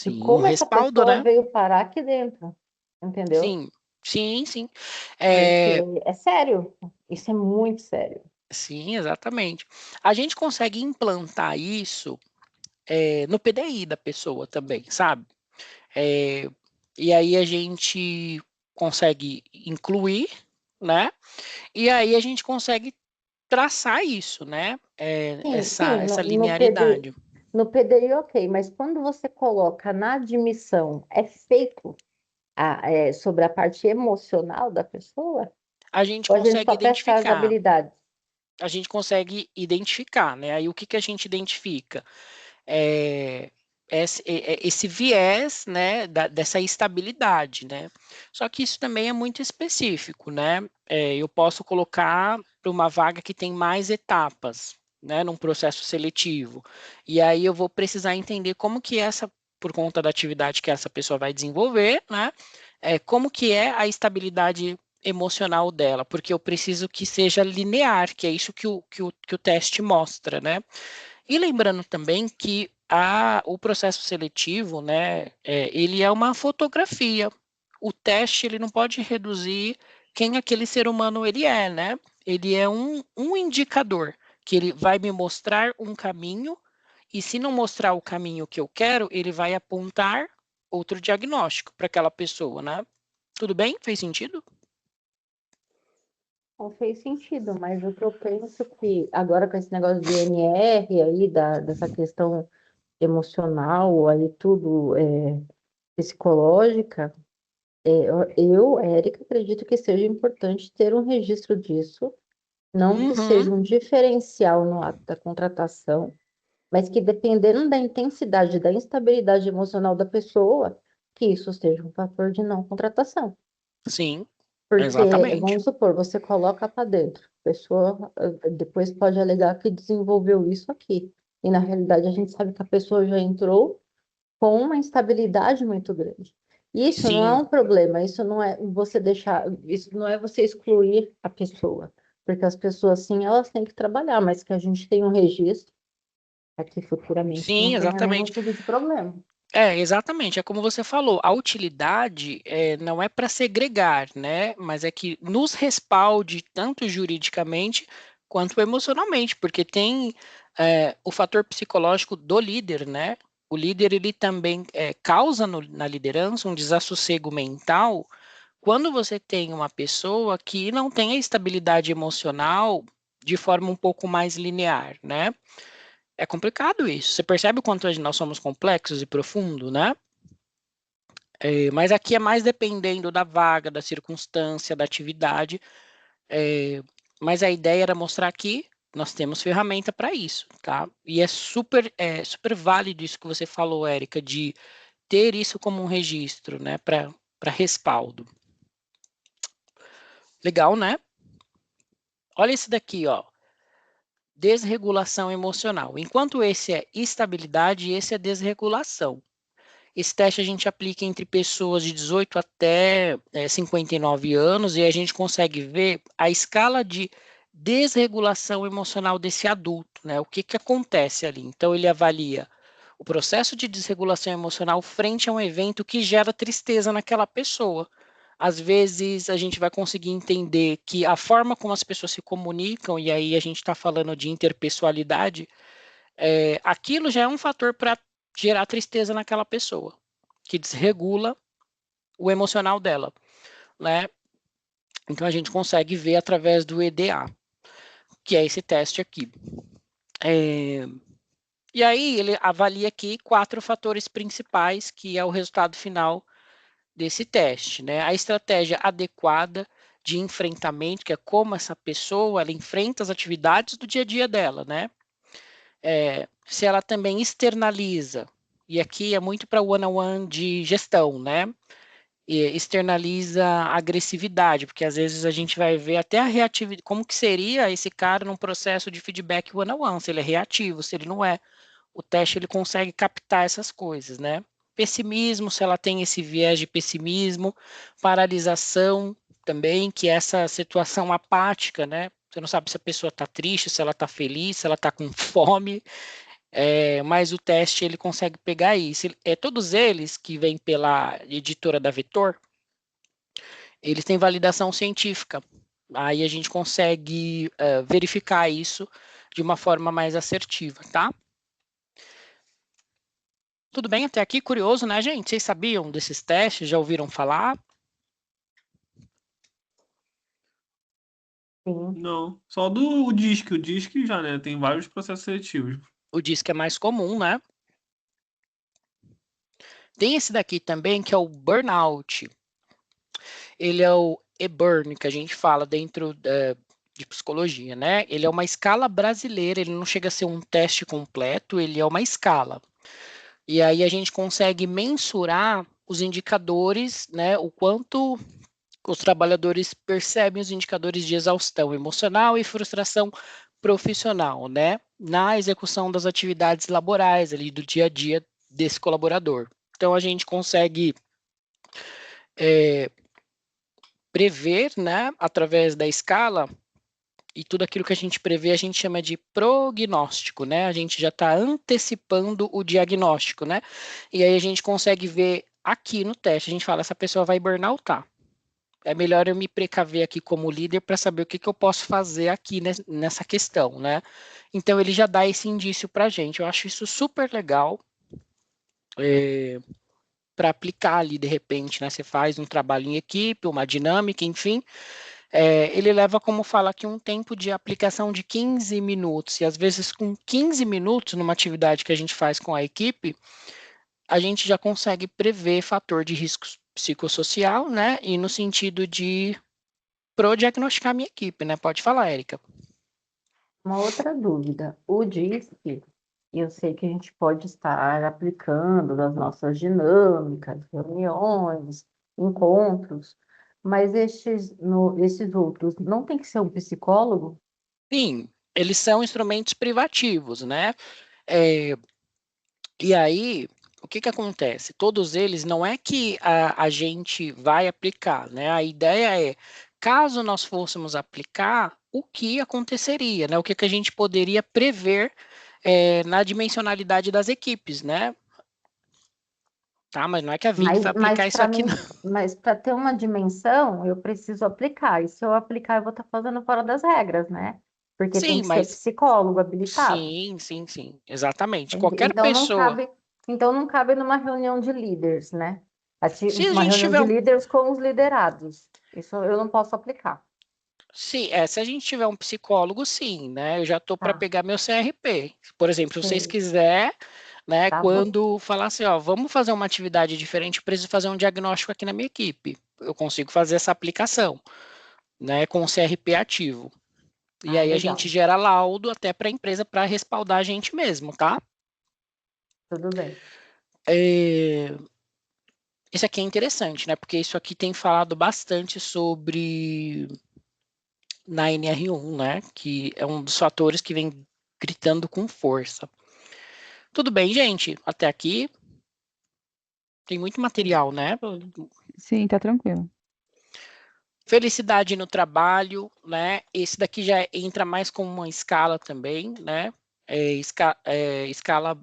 de Sim, um como essa respaldo, pessoa né? veio parar aqui dentro, entendeu? Sim, sim, sim. Porque É, é sério, isso é muito sério. sim, exatamente. A gente consegue implantar isso no PDI da pessoa também, sabe? É, e aí a gente consegue incluir, né? E aí a gente consegue traçar isso, né? Sim, Essa, sim, essa no PDI, linearidade. no PDI, ok, mas quando você coloca na admissão, é feito sobre a parte emocional da pessoa, A gente ou a gente consegue só testa as identificar. habilidades? A gente consegue identificar, né? Aí o que que a gente identifica? É, esse viés, né, dessa estabilidade, né? Só que isso também é muito específico, né? Eu posso colocar para uma vaga que tem mais etapas, né, num processo seletivo. E aí eu vou precisar entender como que por conta da atividade que essa pessoa vai desenvolver, né? Como que é a estabilidade emocional dela, porque eu preciso que seja linear, que é isso que o teste mostra, né? E lembrando também que o processo seletivo, né, ele é uma fotografia. O teste ele não pode reduzir quem aquele ser humano ele é, né? Ele é um indicador que ele vai me mostrar um caminho e se não mostrar o caminho que eu quero, ele vai apontar outro diagnóstico para aquela pessoa, né? Tudo bem? Fez sentido? Não fez sentido, mas o que eu penso que agora com esse negócio de NR aí, dessa questão emocional, aí tudo psicológica, Érica, acredito que seja importante ter um registro disso, não que Uhum, seja um diferencial no ato da contratação, mas que dependendo da intensidade, da instabilidade emocional da pessoa, que isso seja um fator de não contratação. sim, Porque, exatamente. vamos supor, você coloca para dentro, a pessoa depois pode alegar que desenvolveu isso aqui. E na realidade a gente sabe que a pessoa já entrou com uma instabilidade muito grande. Isso não é Sim, um problema, isso não é você deixar, isso não é você excluir a pessoa, porque as pessoas sim, elas têm que trabalhar, mas que a gente tem um registro para que futuramente não sim, tenha nenhum exatamente. tipo de problema. Exatamente, é como você falou, a utilidade não é para segregar, né? Mas é que nos respalde tanto juridicamente quanto emocionalmente, porque tem o fator psicológico do líder, né? O líder ele também causa na liderança um desassossego mental quando você tem uma pessoa que não tem a estabilidade emocional de forma um pouco mais linear, né? É complicado isso. Você percebe o quanto nós somos complexos e profundos, né? Mas aqui é mais dependendo da vaga, da circunstância, da atividade. Mas a ideia era mostrar que nós temos ferramenta para isso, tá? E é super válido isso que você falou, Érica, de ter isso como um registro, né? Para respaldo. Legal, né? Olha esse daqui, ó. Desregulação emocional. Enquanto esse é estabilidade, esse é desregulação. Esse teste a gente aplica entre pessoas de 18 até 59 anos, e a gente consegue ver a escala de desregulação emocional desse adulto, né? O que acontece ali? Então, ele avalia o processo de desregulação emocional frente a um evento que gera tristeza naquela pessoa. Às vezes, a gente vai conseguir entender que a forma como as pessoas se comunicam, e aí a gente está falando de interpessoalidade, aquilo já é um fator para gerar tristeza naquela pessoa, que desregula o emocional dela, né? Então a gente consegue ver através do EDA, que é esse teste aqui. E aí ele avalia aqui 4 fatores principais, que é o resultado final desse teste, né? A estratégia adequada de enfrentamento, que é como essa pessoa ela enfrenta as atividades do dia a dia dela, né? Se ela também externaliza, e aqui é muito para one-on-one de gestão, né? E externaliza a agressividade, porque às vezes a gente vai ver até a reatividade, como que seria esse cara num processo de feedback one-on-one, se ele é reativo, se ele não é. O teste ele consegue captar essas coisas, né? Pessimismo, se ela tem esse viés de pessimismo, paralisação também, que é essa situação apática, né? Você não sabe se a pessoa está triste, se ela está feliz, se ela está com fome, mas o teste ele consegue pegar isso. Todos eles que vêm pela editora da Vetor, eles têm validação científica. Aí a gente consegue verificar isso de uma forma mais assertiva, tá? Tudo bem até aqui? Curioso, né, gente? Vocês sabiam desses testes? Já ouviram falar? Sim. Não, só do DISC. O DISC já, né? Tem vários processos seletivos. O DISC é mais comum, né? Tem esse daqui também, que é o burnout. Ele é o e-burn, que a gente fala dentro de psicologia, né? Ele é uma escala brasileira, ele não chega a ser um teste completo, ele é uma escala. E aí a gente consegue mensurar os indicadores, né? O quanto os trabalhadores percebem os indicadores de exaustão emocional e frustração profissional, né? Na execução das atividades laborais ali do dia a dia desse colaborador. Então a gente consegue prever, né, através da escala, e tudo aquilo que a gente prevê a gente chama de prognóstico, né? A gente já está antecipando o diagnóstico, né? E aí a gente consegue ver aqui no teste, a gente fala, essa pessoa vai burnoutar. É melhor eu me precaver aqui como líder para saber o que eu posso fazer aqui nessa questão, né? Então ele já dá esse indício para a gente. Eu acho isso super legal para aplicar ali de repente, né? Você faz um trabalho em equipe, uma dinâmica, enfim. Ele leva, como fala aqui, um tempo de aplicação de 15 minutos. E às vezes com 15 minutos numa atividade que a gente faz com a equipe, a gente já consegue prever fator de risco psicossocial, né? E no sentido de diagnosticar a minha equipe, né? Pode falar, Érica. Uma outra dúvida. O DISC, eu sei que a gente pode estar aplicando nas nossas dinâmicas, reuniões, encontros, mas esses outros não tem que ser um psicólogo? Sim, eles são instrumentos privativos, né? E aí, o que acontece? Todos eles não é que a gente vai aplicar, né? A ideia é, caso nós fôssemos aplicar, o que aconteceria, né? O que a gente poderia prever na dimensionalidade das equipes, né? Tá, mas não é que a Vini vai aplicar isso aqui, não. Mas para ter uma dimensão, eu preciso aplicar. E se eu aplicar, eu vou estar fazendo fora das regras, né? Porque tem Sim, que ser mas psicólogo habilitado. sim, exatamente. Entendi. Qualquer pessoa. Então não cabe numa reunião de líderes, né? Se a Uma gente reunião tiver de líderes com os liderados. Isso eu não posso aplicar. Sim, se a gente tiver um psicólogo, sim, né? Eu já estou para Tá, pegar meu CRP. Por exemplo, se vocês sei. quiserem, né? Tá bom. Quando falar assim, ó, vamos fazer uma atividade diferente, eu preciso fazer um diagnóstico aqui na minha equipe. Eu consigo fazer essa aplicação, né? Com o CRP ativo. E Ah, aí a gente legal. gera laudo até para a empresa para respaldar a gente mesmo, tá? Tudo bem. Isso aqui é interessante, né? Porque isso aqui tem falado bastante sobre na NR1, né? Que é um dos fatores que vem gritando com força. Tudo bem, gente? Até aqui. Tem muito material, né? Sim, tá tranquilo. Felicidade no trabalho, né? Esse daqui já entra mais como uma escala também, né? Escala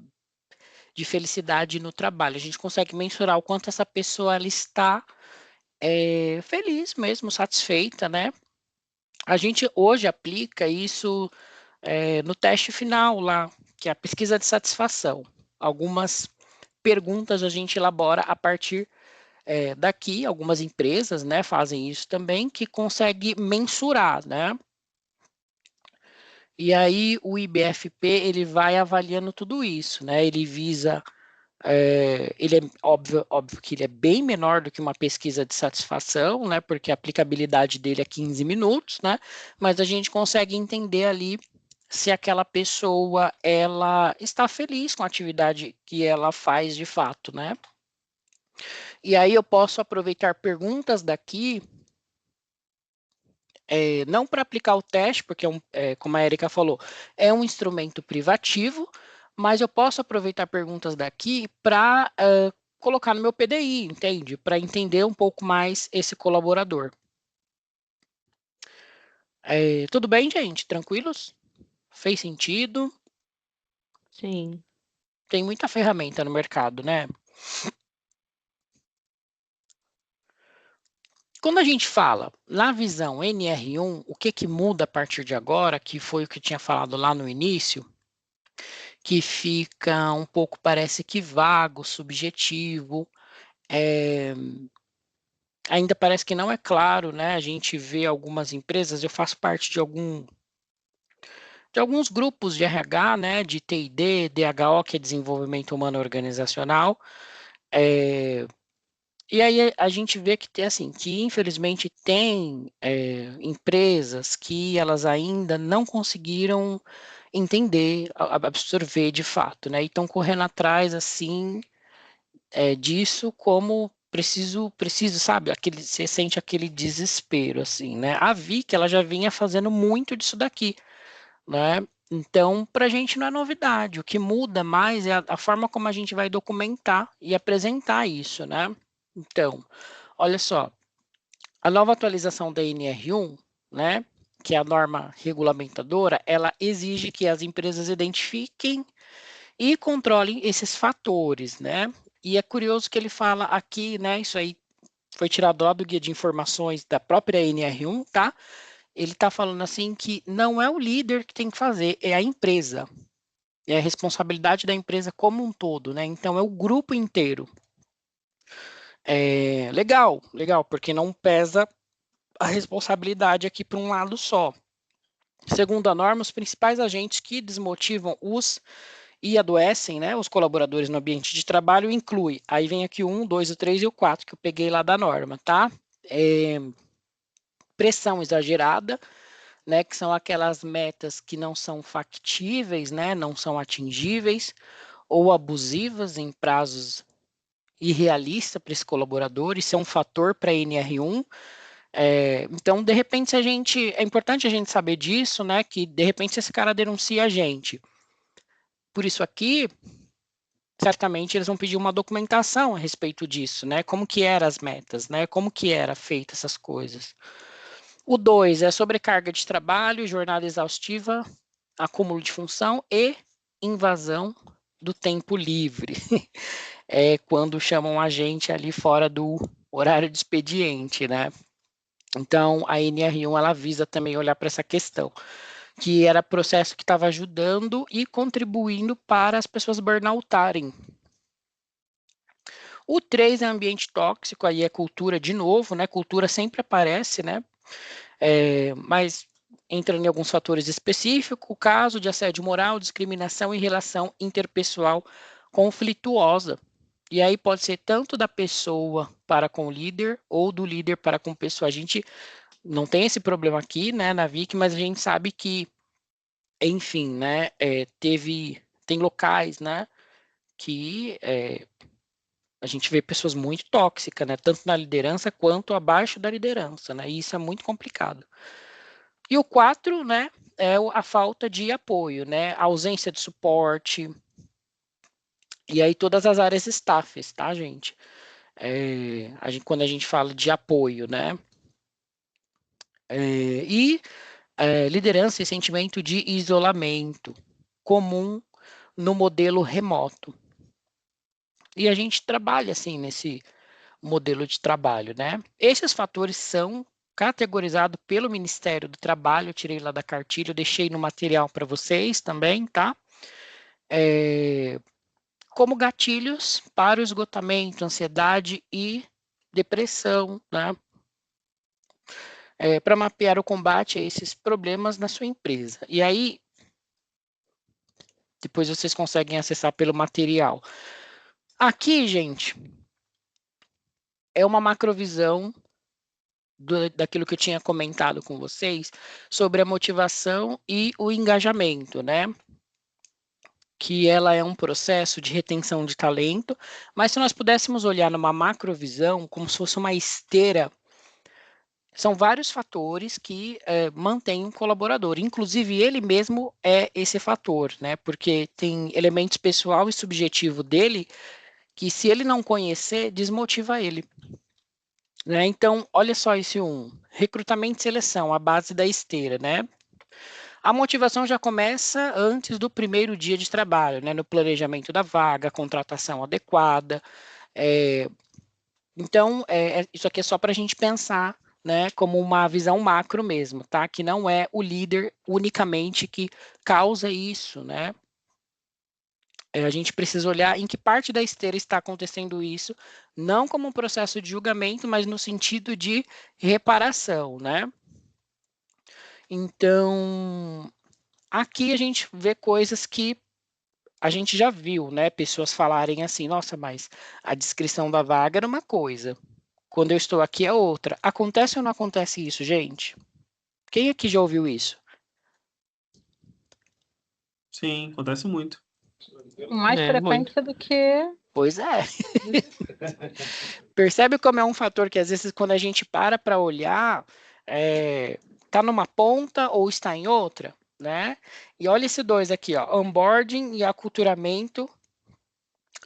de felicidade no trabalho. A gente consegue mensurar o quanto essa pessoa ela está feliz mesmo, satisfeita, né? A gente hoje aplica isso no teste final lá, que é a pesquisa de satisfação. Algumas perguntas a gente elabora a partir daqui, algumas empresas, né, fazem isso também, que consegue mensurar, né? E aí o IBFP ele vai avaliando tudo isso, né? Ele visa, ele é óbvio que ele é bem menor do que uma pesquisa de satisfação, né? Porque a aplicabilidade dele é 15 minutos, né? Mas a gente consegue entender ali se aquela pessoa ela está feliz com a atividade que ela faz de fato, né? E aí eu posso aproveitar perguntas daqui, não para aplicar o teste, porque como a Erika falou, é um instrumento privativo, mas eu posso aproveitar perguntas daqui para colocar no meu PDI, entende? Para entender um pouco mais esse colaborador. Tudo bem, gente? Tranquilos? Fez sentido? Sim. Tem muita ferramenta no mercado, né? Quando a gente fala na visão NR1, o que muda a partir de agora, que foi o que eu tinha falado lá no início, que fica um pouco, parece que vago, subjetivo, ainda parece que não é claro, né? A gente vê algumas empresas, eu faço parte de alguns grupos de RH, né? De TID, DHO, que é Desenvolvimento Humano Organizacional, e aí a gente vê que tem assim, que infelizmente tem empresas que elas ainda não conseguiram entender, absorver de fato, né? E estão correndo atrás assim disso como preciso, sabe? Você sente aquele desespero assim, né? A Vic ela já vinha fazendo muito disso daqui, né? Então, para a gente não é novidade. O que muda mais é a forma como a gente vai documentar e apresentar isso, né? Então, olha só, a nova atualização da NR1, né, que é a norma regulamentadora, ela exige que as empresas identifiquem e controlem esses fatores, né? E é curioso que ele fala aqui, né, isso aí foi tirado lá do guia de informações da própria NR1, tá? Ele está falando assim que não é o líder que tem que fazer, é a empresa. É a responsabilidade da empresa como um todo, né? Então é o grupo inteiro. Legal, porque não pesa a responsabilidade aqui para um lado só. Segundo a norma, os principais agentes que desmotivam e adoecem, né, os colaboradores no ambiente de trabalho inclui, aí vem aqui o 1, 2, o 3 e o 4, que eu peguei lá da norma, tá? Pressão exagerada, né, que são aquelas metas que não são factíveis, né, não são atingíveis, ou abusivas em prazos irrealistas para esse colaborador, isso é um fator para a NR1. Então, de repente, é importante a gente saber disso, né? Que de repente esse cara denuncia a gente. Por isso aqui, certamente eles vão pedir uma documentação a respeito disso, né? Como que eram as metas, né? Como que era feita essas coisas. O 2 é sobrecarga de trabalho, jornada exaustiva, acúmulo de função e invasão do tempo livre. É quando chamam a gente ali fora do horário de expediente, né? Então, a NR1 ela visa também olhar para essa questão, que era processo que estava ajudando e contribuindo para as pessoas burnoutarem. O 3 é ambiente tóxico, aí é cultura de novo, né? Cultura sempre aparece, né? Mas entra em alguns fatores específicos, o caso de assédio moral, discriminação e relação interpessoal conflituosa. E aí pode ser tanto da pessoa para com o líder ou do líder para com a pessoa. A gente não tem esse problema aqui, né, na Vic, mas a gente sabe que, enfim, né, tem locais, né, que a gente vê pessoas muito tóxicas, né, tanto na liderança quanto abaixo da liderança, né, e isso é muito complicado. E o 4, né, é a falta de apoio, né, a ausência de suporte, E aí todas as áreas staffs, tá, gente? Quando a gente fala de apoio, né? Liderança e sentimento de isolamento comum no modelo remoto. E a gente trabalha assim nesse modelo de trabalho, né? Esses fatores são categorizados pelo Ministério do Trabalho, eu tirei lá da cartilha, eu deixei no material para vocês também, tá? Como gatilhos para o esgotamento, ansiedade e depressão, né? Para mapear o combate a esses problemas na sua empresa. E aí, depois vocês conseguem acessar pelo material. Aqui, gente, é uma macrovisão daquilo que eu tinha comentado com vocês sobre a motivação e o engajamento, né? Que ela é um processo de retenção de talento, mas se nós pudéssemos olhar numa macrovisão, como se fosse uma esteira, são vários fatores que mantêm um colaborador, inclusive ele mesmo é esse fator, né? Porque tem elementos pessoal e subjetivo dele que, se ele não conhecer, desmotiva ele. Né? Então, olha só esse recrutamento e seleção, a base da esteira, né? A motivação já começa antes do primeiro dia de trabalho, né? No planejamento da vaga, contratação adequada. Então, isso aqui é só para a gente pensar, né, como uma visão macro mesmo, tá? Que não é o líder unicamente que causa isso, né? A gente precisa olhar em que parte da esteira está acontecendo isso, não como um processo de julgamento, mas no sentido de reparação, né? Então, aqui a gente vê coisas que a gente já viu, né? Pessoas falarem assim, nossa, mas a descrição da vaga era uma coisa, quando eu estou aqui é outra. Acontece ou não acontece isso, gente? Quem aqui já ouviu isso? Sim, acontece muito. Com mais frequência do que. Pois é. Percebe como é um fator que, às vezes, quando a gente para olhar, está numa ponta ou está em outra, né? E olha esse dois aqui, ó, onboarding e aculturamento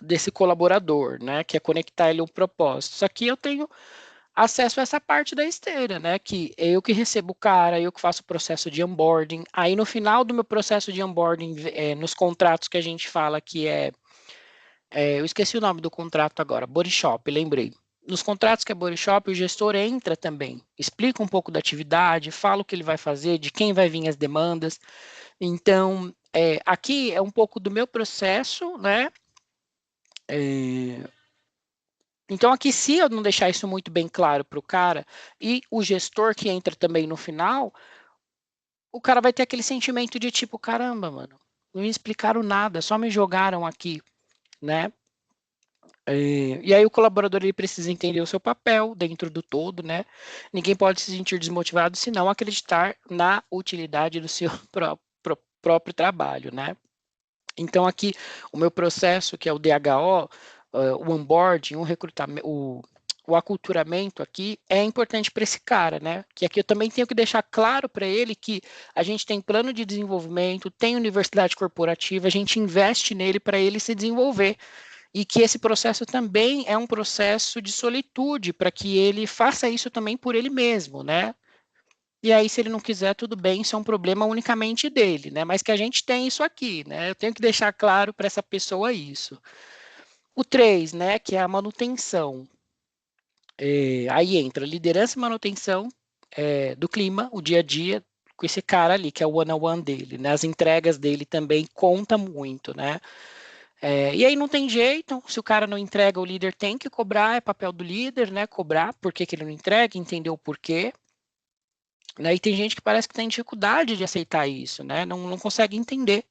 desse colaborador, né? Que é conectar ele ao propósito. Isso aqui eu tenho acesso a essa parte da esteira, né? Que eu que recebo o cara, eu que faço o processo de onboarding. Aí no final do meu processo de onboarding, nos contratos que a gente fala que eu esqueci o nome do contrato agora, Body Shop, lembrei. Nos contratos que é Body Shop, o gestor entra também, explica um pouco da atividade, fala o que ele vai fazer, de quem vai vir as demandas. Então, aqui é um pouco do meu processo, né? Então, aqui, se eu não deixar isso muito bem claro para o cara, e o gestor que entra também no final, o cara vai ter aquele sentimento de tipo, caramba, mano, não me explicaram nada, só me jogaram aqui, né? E aí o colaborador ele precisa entender o seu papel dentro do todo, né? Ninguém pode se sentir desmotivado se não acreditar na utilidade do seu próprio trabalho, né? Então, aqui, o meu processo, que é o DHO, o onboarding, o recrutamento, o aculturamento aqui, é importante para esse cara, né? Que aqui eu também tenho que deixar claro para ele que a gente tem plano de desenvolvimento, tem universidade corporativa, a gente investe nele para ele se desenvolver. E que esse processo também é um processo de solitude, para que ele faça isso também por ele mesmo, né? E aí, se ele não quiser, tudo bem, isso é um problema unicamente dele, né? Mas que a gente tem isso aqui, né? Eu tenho que deixar claro para essa pessoa isso. O 3, né, que é a manutenção. Aí entra liderança e manutenção do clima, o dia a dia, com esse cara ali, que é o one-on-one dele, né? As entregas dele também contam muito, né? E aí não tem jeito, se o cara não entrega, o líder tem que cobrar, é papel do líder, né? Cobrar por que ele não entrega, entender o porquê. Né? E tem gente que parece que tem dificuldade de aceitar isso, né? Não consegue entender.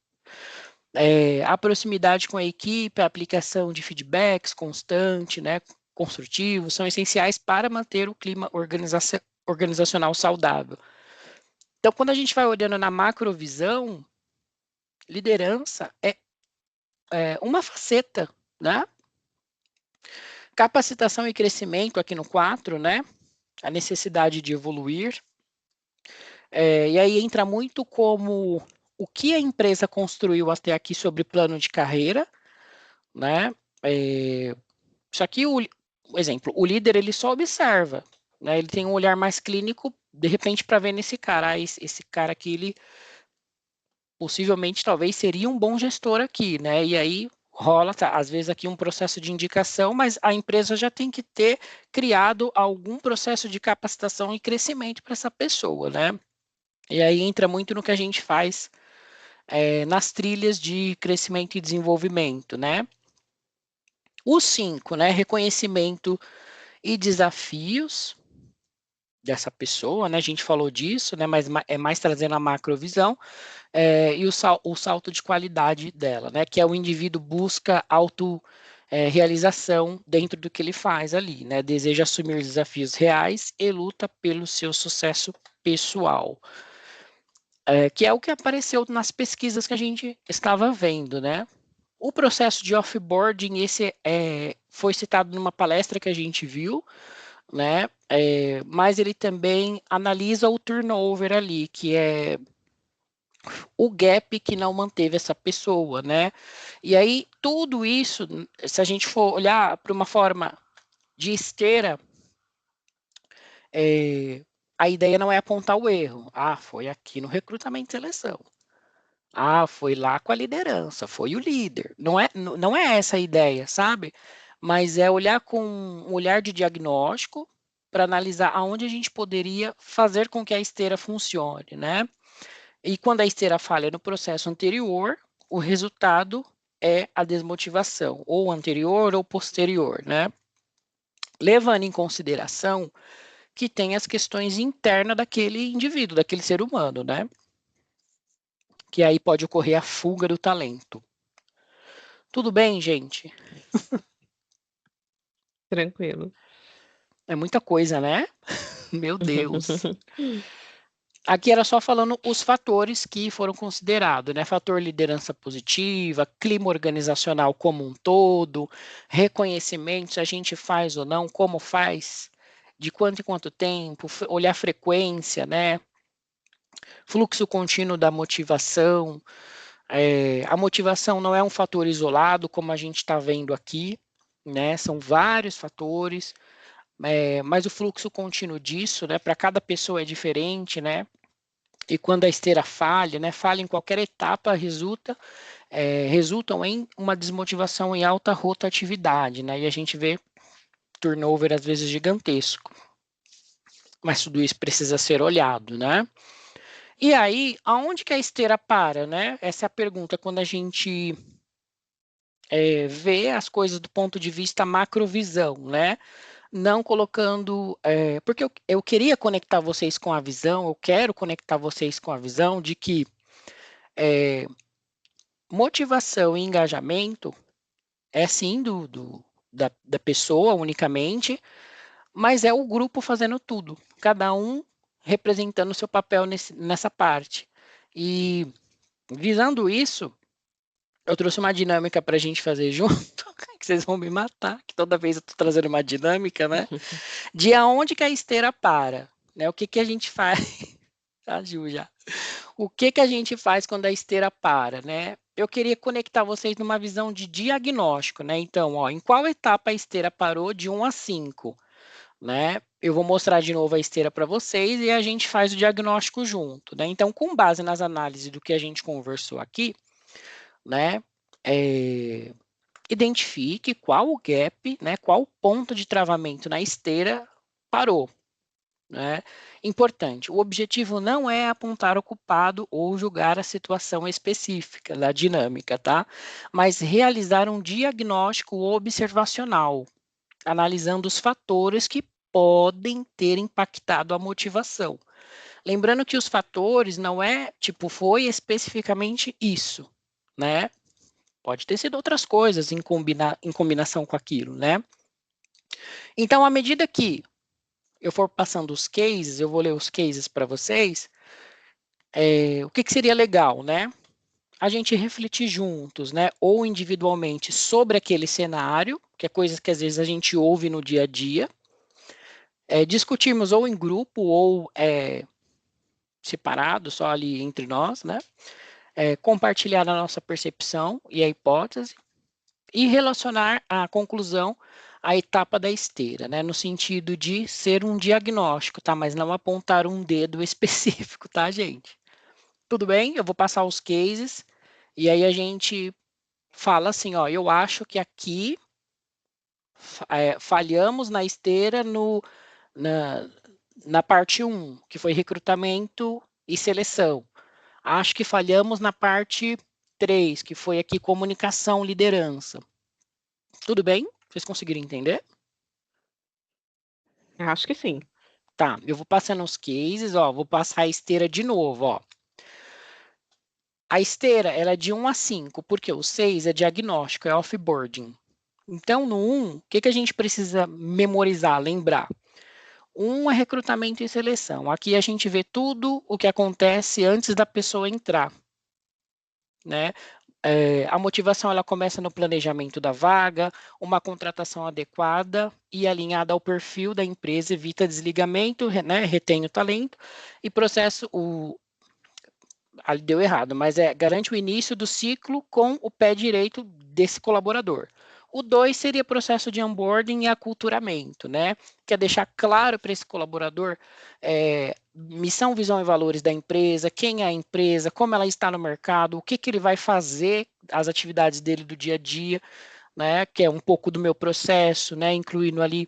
A proximidade com a equipe, a aplicação de feedbacks constante, né? Construtivos, são essenciais para manter o clima organizacional saudável. Então, quando a gente vai olhando na macrovisão, liderança é uma faceta, né? Capacitação e crescimento aqui no 4, né? A necessidade de evoluir. E aí entra muito como o que a empresa construiu até aqui sobre plano de carreira, né? Só que o exemplo, o líder ele só observa, né? Ele tem um olhar mais clínico, de repente, para ver nesse cara, esse cara aqui, ele possivelmente talvez seria um bom gestor aqui, né? E aí rola, tá, às vezes aqui um processo de indicação, mas a empresa já tem que ter criado algum processo de capacitação e crescimento para essa pessoa, né? E aí entra muito no que a gente faz nas trilhas de crescimento e desenvolvimento, né? O 5, né? Reconhecimento e desafios dessa pessoa, né? A gente falou disso, né? Mas é mais trazendo a macrovisão. E o salto de qualidade dela, né? Que é o indivíduo busca realização dentro do que ele faz ali, né? Deseja assumir desafios reais e luta pelo seu sucesso pessoal. Que é o que apareceu nas pesquisas que a gente estava vendo, né? O processo de offboarding, esse foi citado numa palestra que a gente viu, né? Mas ele também analisa o turnover ali, que é o gap que não manteve essa pessoa, né? E aí, tudo isso, se a gente for olhar para uma forma de esteira, a ideia não é apontar o erro. Ah, foi aqui no recrutamento e seleção. Ah, foi lá com a liderança, foi o líder. Não é essa a ideia, sabe? Mas é olhar com um olhar de diagnóstico para analisar aonde a gente poderia fazer com que a esteira funcione, né? E quando a esteira falha no processo anterior, o resultado é a desmotivação, ou anterior ou posterior, né? Levando em consideração que tem as questões internas daquele indivíduo, daquele ser humano, né? Que aí pode ocorrer a fuga do talento. Tudo bem, gente? Tranquilo. É muita coisa, né? Meu Deus. Aqui era só falando os fatores que foram considerados, né? Fator liderança positiva, clima organizacional como um todo, reconhecimento, se a gente faz ou não, como faz, de quanto em quanto tempo, olhar a frequência, né? Fluxo contínuo da motivação. A motivação não é um fator isolado, como a gente está vendo aqui, né? São vários fatores, mas o fluxo contínuo disso, né? Para cada pessoa é diferente, né? E quando a esteira falha, né, falha em qualquer etapa, resultam em uma desmotivação e alta rotatividade, né, e a gente vê turnover às vezes gigantesco. Mas tudo isso precisa ser olhado, né? E aí, aonde que a esteira para, né? Essa é a pergunta quando a gente vê as coisas do ponto de vista macrovisão, né? Não colocando, porque eu queria conectar vocês com a visão, eu quero conectar vocês com a visão de que motivação e engajamento é sim da pessoa unicamente, mas é o grupo fazendo tudo, cada um representando o seu papel nessa parte. E visando isso, eu trouxe uma dinâmica para a gente fazer junto, que vocês vão me matar, que toda vez eu estou trazendo uma dinâmica, né? De aonde que a esteira para, né? O que a gente faz? Tá, Ju, já. O que a gente faz quando a esteira para, né? Eu queria conectar vocês numa visão de diagnóstico, né? Então, ó, em qual etapa a esteira parou de 1 a 5, né? Eu vou mostrar de novo a esteira para vocês e a gente faz o diagnóstico junto, né? Então, com base nas análises do que a gente conversou aqui, né? Identifique qual o gap, né? Qual o ponto de travamento na esteira parou, né? Importante, o objetivo não é apontar o culpado ou julgar a situação específica da dinâmica, tá? Mas realizar um diagnóstico observacional, analisando os fatores que podem ter impactado a motivação. Lembrando que os fatores não é, tipo, foi especificamente isso, né? Pode ter sido outras coisas em combinação com aquilo, né? Então, à medida que eu for passando os cases, eu vou ler os cases para vocês, o que seria legal, né? A gente refletir juntos, né? Ou individualmente sobre aquele cenário, que é coisa que às vezes a gente ouve no dia a dia, discutirmos ou em grupo ou separado, só ali entre nós, né? Compartilhar a nossa percepção e a hipótese, e relacionar a conclusão à etapa da esteira, né? No sentido de ser um diagnóstico, tá? Mas não apontar um dedo específico, tá, gente? Tudo bem? Eu vou passar os cases e aí a gente fala assim, ó, eu acho que aqui falhamos na esteira na, na parte 1, que foi recrutamento e seleção. Acho que falhamos na parte 3, que foi aqui comunicação, liderança. Tudo bem? Vocês conseguiram entender? Acho que sim. Tá, eu vou passando os cases, ó, vou passar a esteira de novo, ó. A esteira, ela é de 1 a 5, porque o 6 é diagnóstico, é offboarding. Então, no 1, o que a gente precisa memorizar, lembrar? 1 é recrutamento e seleção. Aqui a gente vê tudo o que acontece antes da pessoa entrar, né? A motivação ela começa no planejamento da vaga, uma contratação adequada e alinhada ao perfil da empresa, evita desligamento, né, retém o talento e processo, ali deu errado, mas garante o início do ciclo com o pé direito desse colaborador. O 2 seria processo de onboarding e aculturamento, né? Que é deixar claro para esse colaborador missão, visão e valores da empresa, quem é a empresa, como ela está no mercado, o que ele vai fazer, as atividades dele do dia a dia, né? Que é um pouco do meu processo, né? Incluindo ali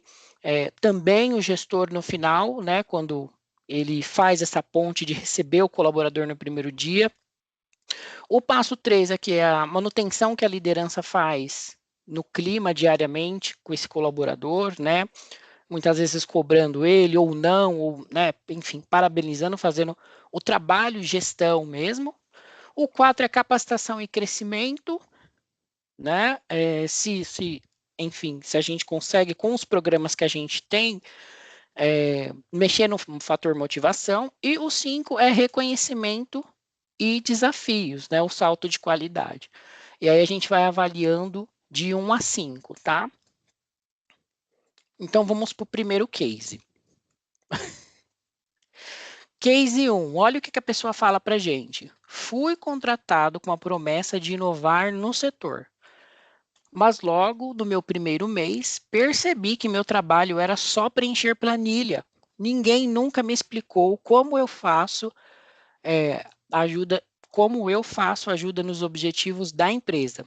também o gestor no final, né? Quando ele faz essa ponte de receber o colaborador no primeiro dia. O passo 3 aqui é a manutenção que a liderança faz no clima diariamente com esse colaborador, né? Muitas vezes cobrando ele ou não, ou, né, enfim, parabenizando, fazendo o trabalho de gestão mesmo. O 4 é capacitação e crescimento, né? Enfim, se a gente consegue com os programas que a gente tem, mexer no fator motivação. E o 5 é reconhecimento e desafios, né? O salto de qualidade. E aí a gente vai avaliando de 1 a 5, tá? Então vamos para o primeiro case. Case 1, olha o que a pessoa fala para a gente. Fui contratado com a promessa de inovar no setor. Mas logo, no meu primeiro mês, percebi que meu trabalho era só preencher planilha. Ninguém nunca me explicou como eu faço ajuda nos objetivos da empresa.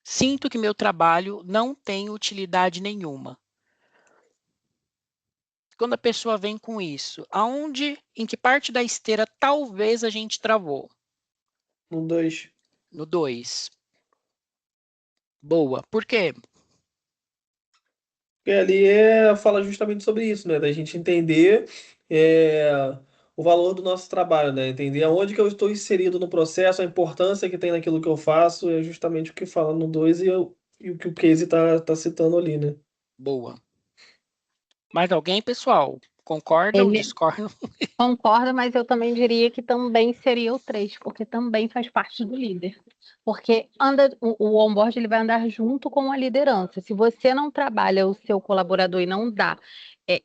Sinto que meu trabalho não tem utilidade nenhuma. Quando a pessoa vem com isso, em que parte da esteira talvez a gente travou? No 2. No 2. Boa. Por quê? Porque ali fala justamente sobre isso, né? Da gente entender o valor do nosso trabalho, né? Entender aonde que eu estou inserido no processo, a importância que tem naquilo que eu faço, é justamente o que fala no 2 e o que o Casey tá citando ali, né? Boa. Mais alguém, pessoal? Concordam, Ele discordam? concorda, mas eu também diria que também seria o 3, porque também faz parte do líder. Porque o onboard ele vai andar junto com a liderança. Se você não trabalha o seu colaborador e não dá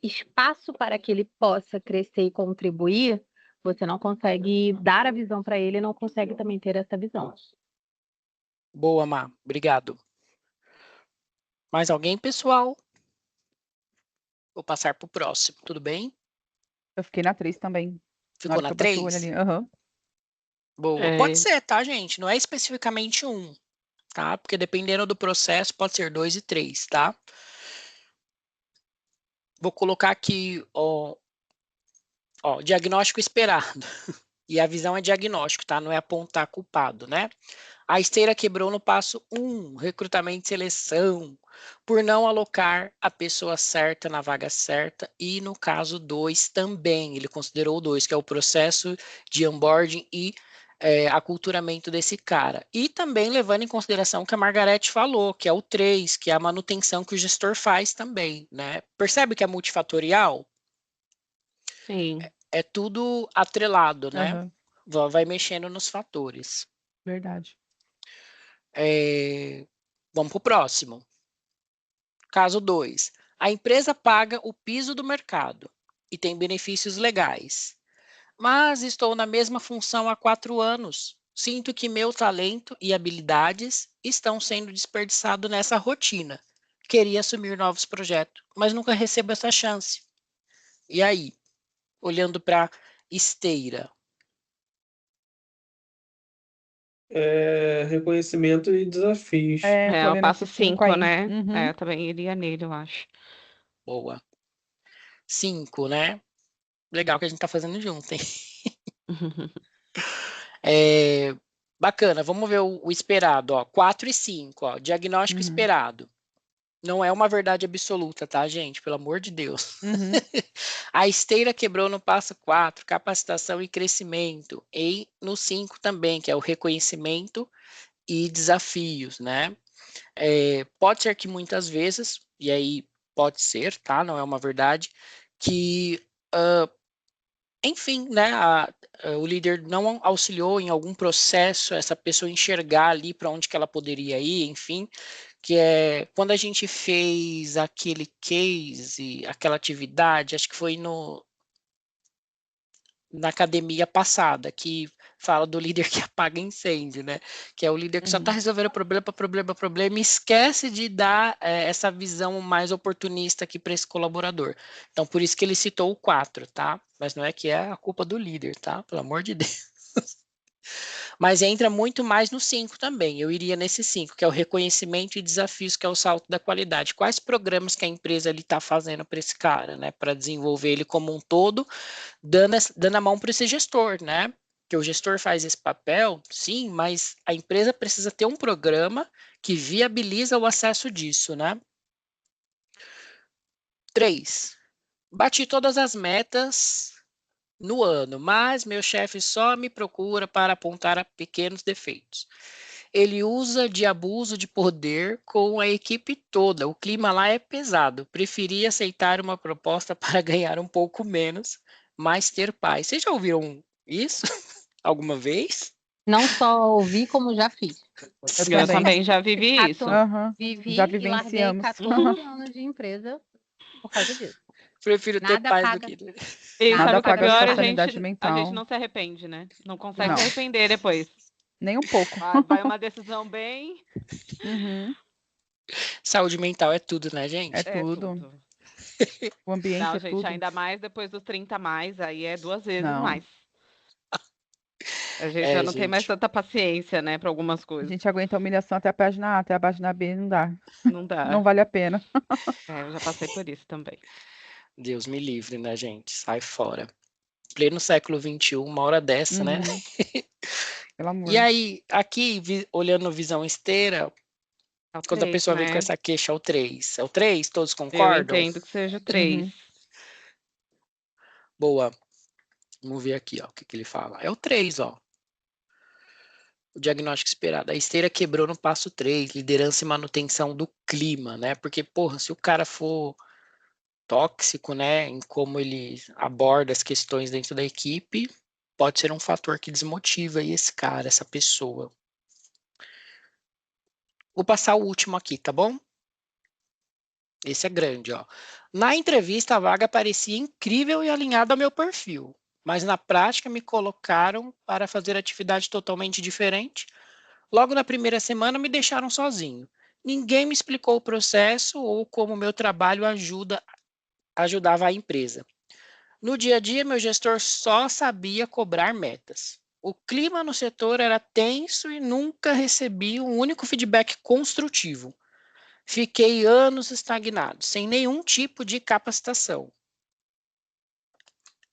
espaço para que ele possa crescer e contribuir, você não consegue dar a visão para ele e não consegue também ter essa visão. Boa, Má. Obrigado. Mais alguém, pessoal? Vou passar para o próximo, tudo bem? Eu fiquei na 3 também. Na Ficou hora na que eu bati o olho 3? ali. Aham. Boa. Pode ser, tá, gente? Não é especificamente 1, tá? Porque dependendo do processo, pode ser 2 e 3, tá? Vou colocar aqui, ó, diagnóstico esperado. E a visão é diagnóstico, tá? Não é apontar culpado, né? A esteira quebrou no passo 1, recrutamento e seleção, por não alocar a pessoa certa na vaga certa. E no caso 2 também, ele considerou o 2, que é o processo de onboarding e aculturamento desse cara. E também levando em consideração o que a Margarete falou, que é o 3, que é a manutenção que o gestor faz também, né? Percebe que é multifatorial? Sim, É tudo atrelado, né? Aham. Vai mexendo nos fatores. Verdade. Vamos para o próximo. Caso 2. A empresa paga o piso do mercado e tem benefícios legais. Mas estou na mesma função há 4 anos Sinto que meu talento e habilidades estão sendo desperdiçados nessa rotina. Queria assumir novos projetos, mas nunca recebo essa chance. E aí, olhando para esteira, Reconhecimento e desafios. Tô Eu lendo passo esse 5 5, aí. né? Uhum. Eu também iria nele, eu acho. boa. 5, né? Legal que a gente tá fazendo junto, hein? Bacana, vamos ver o esperado, ó. 4 e 5, ó. Diagnóstico Uhum. esperado. Não é uma verdade absoluta, tá, gente? Pelo amor de Deus. Uhum. A esteira quebrou no passo 4, capacitação e crescimento. E no 5 também, que é o reconhecimento e desafios, né? Pode ser que muitas vezes, e aí pode ser, tá? Não é uma verdade, que enfim, né, o líder não auxiliou em algum processo essa pessoa enxergar ali para onde que ela poderia ir, enfim, que é quando a gente fez aquele case, aquela atividade, acho que foi na academia passada, que fala do líder que apaga incêndio, né? Que é o líder que só está resolvendo problema, e esquece de dar essa visão mais oportunista aqui para esse colaborador. Então, por isso que ele citou o 4, tá? Mas não é que é a culpa do líder, tá? Pelo amor de Deus. Mas entra muito mais no 5 também. Eu iria nesse 5, que é o reconhecimento e desafios, que é o salto da qualidade. Quais programas que a empresa está fazendo para esse cara, né? Para desenvolver ele como um todo, dando a mão para esse gestor, né? Que o gestor faz esse papel, sim, mas a empresa precisa ter um programa que viabiliza o acesso disso, né? 3. Bati todas as metas no ano, mas meu chefe só me procura para apontar a pequenos defeitos. Ele usa de abuso de poder com a equipe toda. O clima lá é pesado. Preferi aceitar uma proposta para ganhar um pouco menos, mas ter paz. Vocês já ouviram isso alguma vez? Não só ouvi, como já fiz. Eu também já vivi isso. Aham. Vivi Já e larguei vivenciamos. 14 anos de empresa por causa disso. Prefiro ter Nada paz paga. do que. E Nada sabe o que é paga pior? sua A sanidade gente mental. não se arrepende, né? Não consegue Não. se arrepender depois. Nem um pouco. Vai uma decisão bem. Uhum. Saúde mental é tudo, né, gente? É tudo. O ambiente Não, é gente, tudo. ainda mais depois dos 30 mais, aí é 2 vezes Não. mais. A gente já não tem mais gente. tanta paciência, né, para algumas A coisas. gente aguenta a humilhação até a página A, até a página B, não dá. Não dá. Não vale a pena. Eu já passei por isso também. Deus me livre, né, gente? Sai fora. Pleno século XXI, uma hora dessa, né? Uhum. Pelo amor. E aí, aqui, olhando visão esteira, É o quando a 3, pessoa vem com né? essa queixa, é o 3. É o 3? Todos Eu concordam? entendo que seja o 3. Uhum. Boa. Vamos ver aqui, ó, o que ele fala. É o 3, ó. O diagnóstico esperado. A esteira quebrou no passo 3, liderança e manutenção do clima, né? Porque, porra, se o cara for tóxico, né, em como ele aborda as questões dentro da equipe, pode ser um fator que desmotiva aí esse cara, essa pessoa. Vou passar o último aqui, tá bom? Esse é grande, ó. Na entrevista, a vaga parecia incrível e alinhada ao meu perfil, mas na prática me colocaram para fazer atividade totalmente diferente. Logo na primeira semana me deixaram sozinho. Ninguém me explicou o processo ou como o meu trabalho ajudava a empresa. No dia a dia, meu gestor só sabia cobrar metas. O clima no setor era tenso e nunca recebi um único feedback construtivo. Fiquei anos estagnado, sem nenhum tipo de capacitação.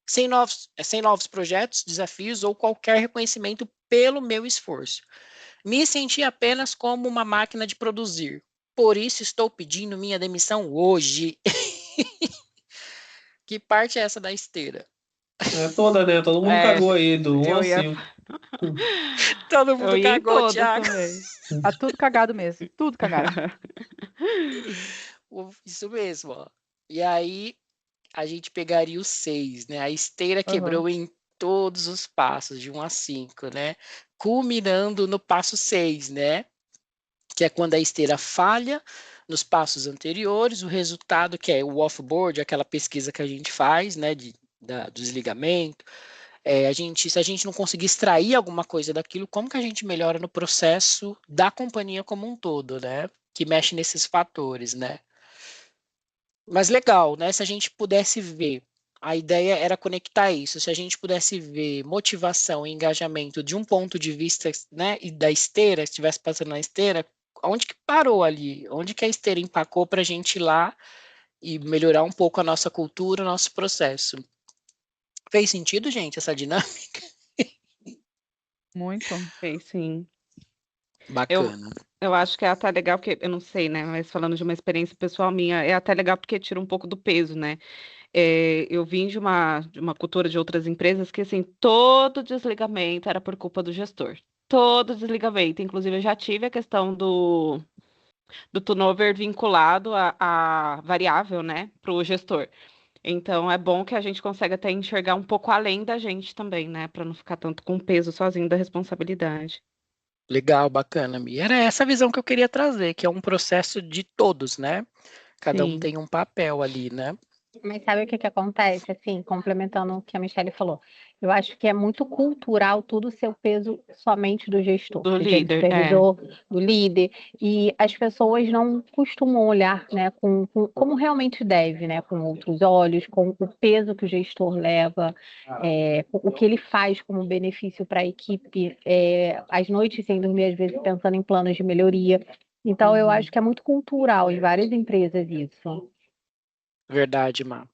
Sem novos projetos, desafios ou qualquer reconhecimento pelo meu esforço. Me senti apenas como uma máquina de produzir. Por isso estou pedindo minha demissão hoje. Que parte é essa da esteira? É toda, né? Todo mundo cagou aí, do 1 eu ao ia- 5. Todo Eu mundo ia em cagou, todos Thiago. também. Tá tudo cagado mesmo. Tudo cagado. Isso mesmo, ó. E aí a gente pegaria o 6, né? A esteira quebrou em todos os passos, de 1 a 5, né? Culminando no passo 6, né? Que é quando a esteira falha nos passos anteriores, o resultado, que é o off-board, aquela pesquisa que a gente faz, né? Do desligamento, Se a gente não conseguir extrair alguma coisa daquilo, como que a gente melhora no processo da companhia como um todo, né? Que mexe nesses fatores, né? Mas legal, né? Se a gente pudesse ver, a ideia era conectar isso. Se a gente pudesse ver motivação e engajamento de um ponto de vista, né? E da esteira, se estivesse passando na esteira, onde que parou ali? Onde que a esteira empacou para a gente ir lá e melhorar um pouco a nossa cultura, o nosso processo? Fez sentido, gente, essa dinâmica? Muito. Sei, sim. Bacana. Eu acho que é até legal, porque eu não sei, né? Mas falando de uma experiência pessoal minha, é até legal porque tira um pouco do peso, né? Eu vim de uma cultura de outras empresas que, assim, todo desligamento era por culpa do gestor. Todo desligamento. Inclusive, eu já tive a questão do turnover vinculado à variável, né, para o gestor. Então, é bom que a gente consiga até enxergar um pouco além da gente também, né, para não ficar tanto com o peso sozinho da responsabilidade. Legal, bacana, Mi. Era essa visão que eu queria trazer, que é um processo de todos, né? Cada um Sim. tem um papel ali, né? Mas sabe o que que acontece? Assim, complementando o que a Michelle falou, eu acho que é muito cultural tudo ser o peso somente do gestor, Do seja ele líder, supervisor, do líder, e as pessoas não costumam olhar, né, como realmente deve, né, com outros olhos, com o peso que o gestor leva, o que ele faz como benefício para a equipe, as noites sem dormir, às vezes pensando em planos de melhoria. Então, eu acho que é muito cultural em várias empresas isso. Verdade, Má.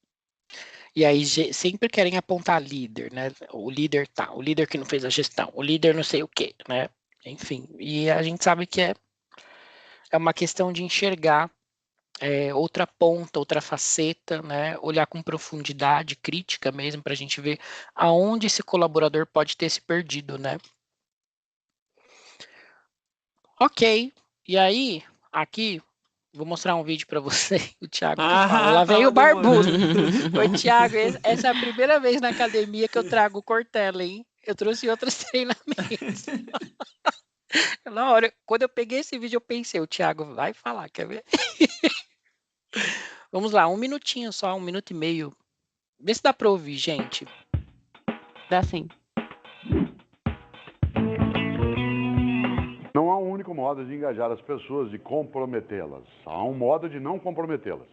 E aí sempre querem apontar líder, né? O líder que não fez a gestão, o líder não sei o quê, né? Enfim, e a gente sabe que é uma questão de enxergar outra ponta, outra faceta, né? Olhar com profundidade, crítica mesmo, para a gente ver aonde esse colaborador pode ter se perdido, né? Ok, e aí, aqui, vou mostrar um vídeo para você, o Thiago que fala. Lá vem Tava o barbudo. demorando. Ô, Thiago, essa é a primeira vez na academia que eu trago o Cortella, hein? Eu trouxe outros treinamentos. Na hora, quando eu peguei esse vídeo, eu pensei, o Thiago vai falar, quer ver? Vamos lá, 1 minutinho só, 1 minuto e meio. Vê se dá para ouvir, gente. Dá sim. Não há um único modo de engajar as pessoas, de comprometê-las. Há um modo de não comprometê-las.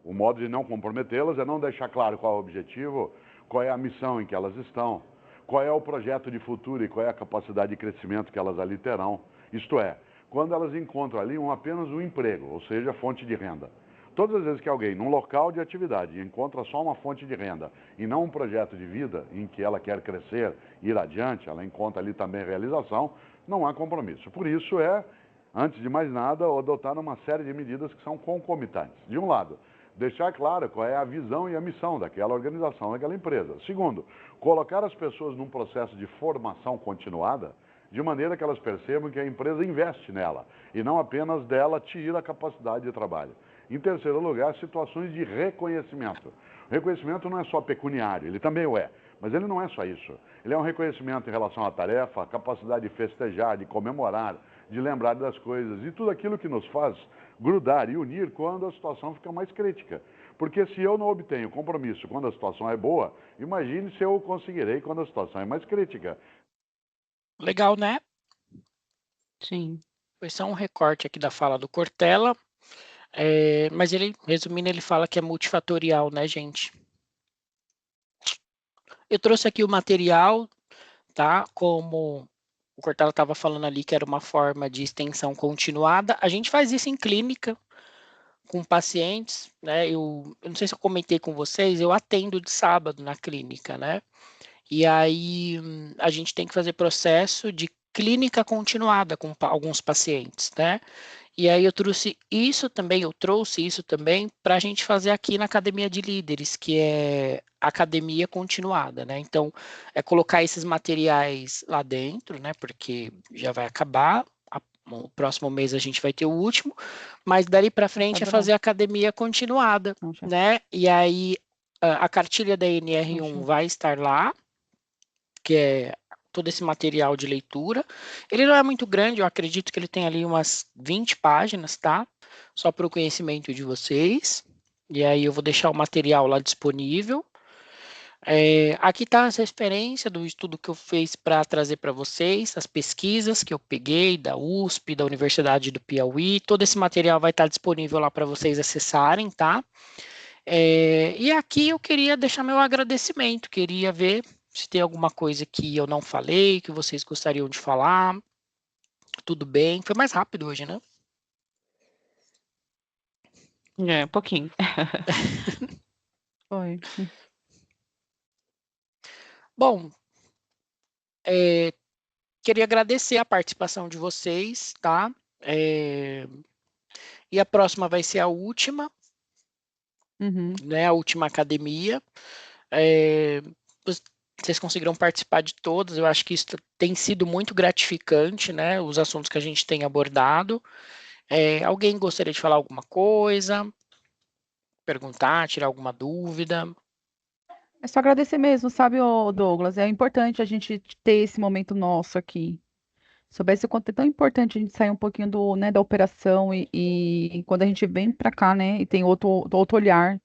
O modo de não comprometê-las é não deixar claro qual é o objetivo, qual é a missão em que elas estão, qual é o projeto de futuro e qual é a capacidade de crescimento que elas ali terão. Isto é, quando elas encontram ali apenas um emprego, ou seja, fonte de renda. Todas as vezes que alguém, num local de atividade, encontra só uma fonte de renda e não um projeto de vida em que ela quer crescer, ir adiante, ela encontra ali também realização, não há compromisso. Por isso antes de mais nada, adotar uma série de medidas que são concomitantes. De um lado, deixar claro qual é a visão e a missão daquela organização, daquela empresa. Segundo, colocar as pessoas num processo de formação continuada, de maneira que elas percebam que a empresa investe nela e não apenas dela tira a capacidade de trabalho. Em terceiro lugar, situações de reconhecimento. O reconhecimento não é só pecuniário, ele também o é, mas ele não é só isso. Ele é um reconhecimento em relação à tarefa, a capacidade de festejar, de comemorar, de lembrar das coisas e tudo aquilo que nos faz grudar e unir quando a situação fica mais crítica. Porque se eu não obtenho compromisso quando a situação é boa, imagine se eu conseguirei quando a situação é mais crítica. Legal, né? Sim. Foi só um recorte aqui da fala do Cortella. Mas ele, resumindo, ele fala que é multifatorial, né, gente? Eu trouxe aqui o material, tá? Como o Cortella estava falando ali, que era uma forma de extensão continuada. A gente faz isso em clínica, com pacientes, né? Eu não sei se eu comentei com vocês, eu atendo de sábado na clínica, né? E aí a gente tem que fazer processo de clínica continuada com alguns pacientes, né? E aí eu trouxe isso também para a gente fazer aqui na Academia de Líderes, que é academia continuada, né? Então, é colocar esses materiais lá dentro, né? Porque já vai acabar, no próximo mês a gente vai ter o último, mas dali para frente é fazer academia continuada, né? E aí a cartilha da NR1 vai estar lá, que é todo esse material de leitura. Ele não é muito grande, eu acredito que ele tem ali umas 20 páginas, tá? Só para o conhecimento de vocês. E aí eu vou deixar o material lá disponível. Aqui está essa referência do estudo que eu fiz para trazer para vocês, as pesquisas que eu peguei da USP, da Universidade do Piauí. Todo esse material vai estar disponível lá para vocês acessarem, tá? E aqui eu queria deixar meu agradecimento, queria ver se tem alguma coisa que eu não falei, que vocês gostariam de falar. Tudo bem? Foi mais rápido hoje, né? Um pouquinho. Foi. Bom, queria agradecer a participação de vocês, tá? E a próxima vai ser a última, né? A última academia. Vocês conseguiram participar de todas, eu acho que isso tem sido muito gratificante, né? Os assuntos que a gente tem abordado. Alguém gostaria de falar alguma coisa? Perguntar, tirar alguma dúvida? É só agradecer mesmo, sabe, ô Douglas? É importante a gente ter esse momento nosso aqui. Soubesse o quanto é tão importante a gente sair um pouquinho né, da operação e quando a gente vem pra cá, né, e tem outro olhar,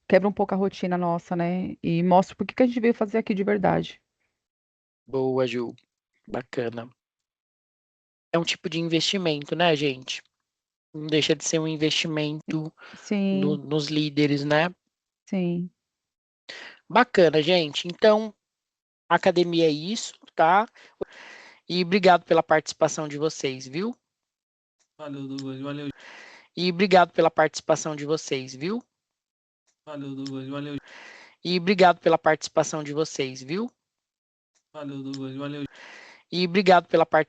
quebra um pouco a rotina nossa, né, e mostra por que que a gente veio fazer aqui de verdade. Boa, Ju. Bacana. É um tipo de investimento, né, gente? Não deixa de ser um investimento Sim, nos líderes, né? sim. Bacana, gente. Então, a academia é isso, tá? E obrigado pela participação de vocês, viu? Valeu, Douglas. Valeu. E obrigado pela participação de vocês, viu? Valeu, Douglas. Valeu. E obrigado pela participação de vocês, viu? Valeu, Douglas. Valeu. E obrigado pela participação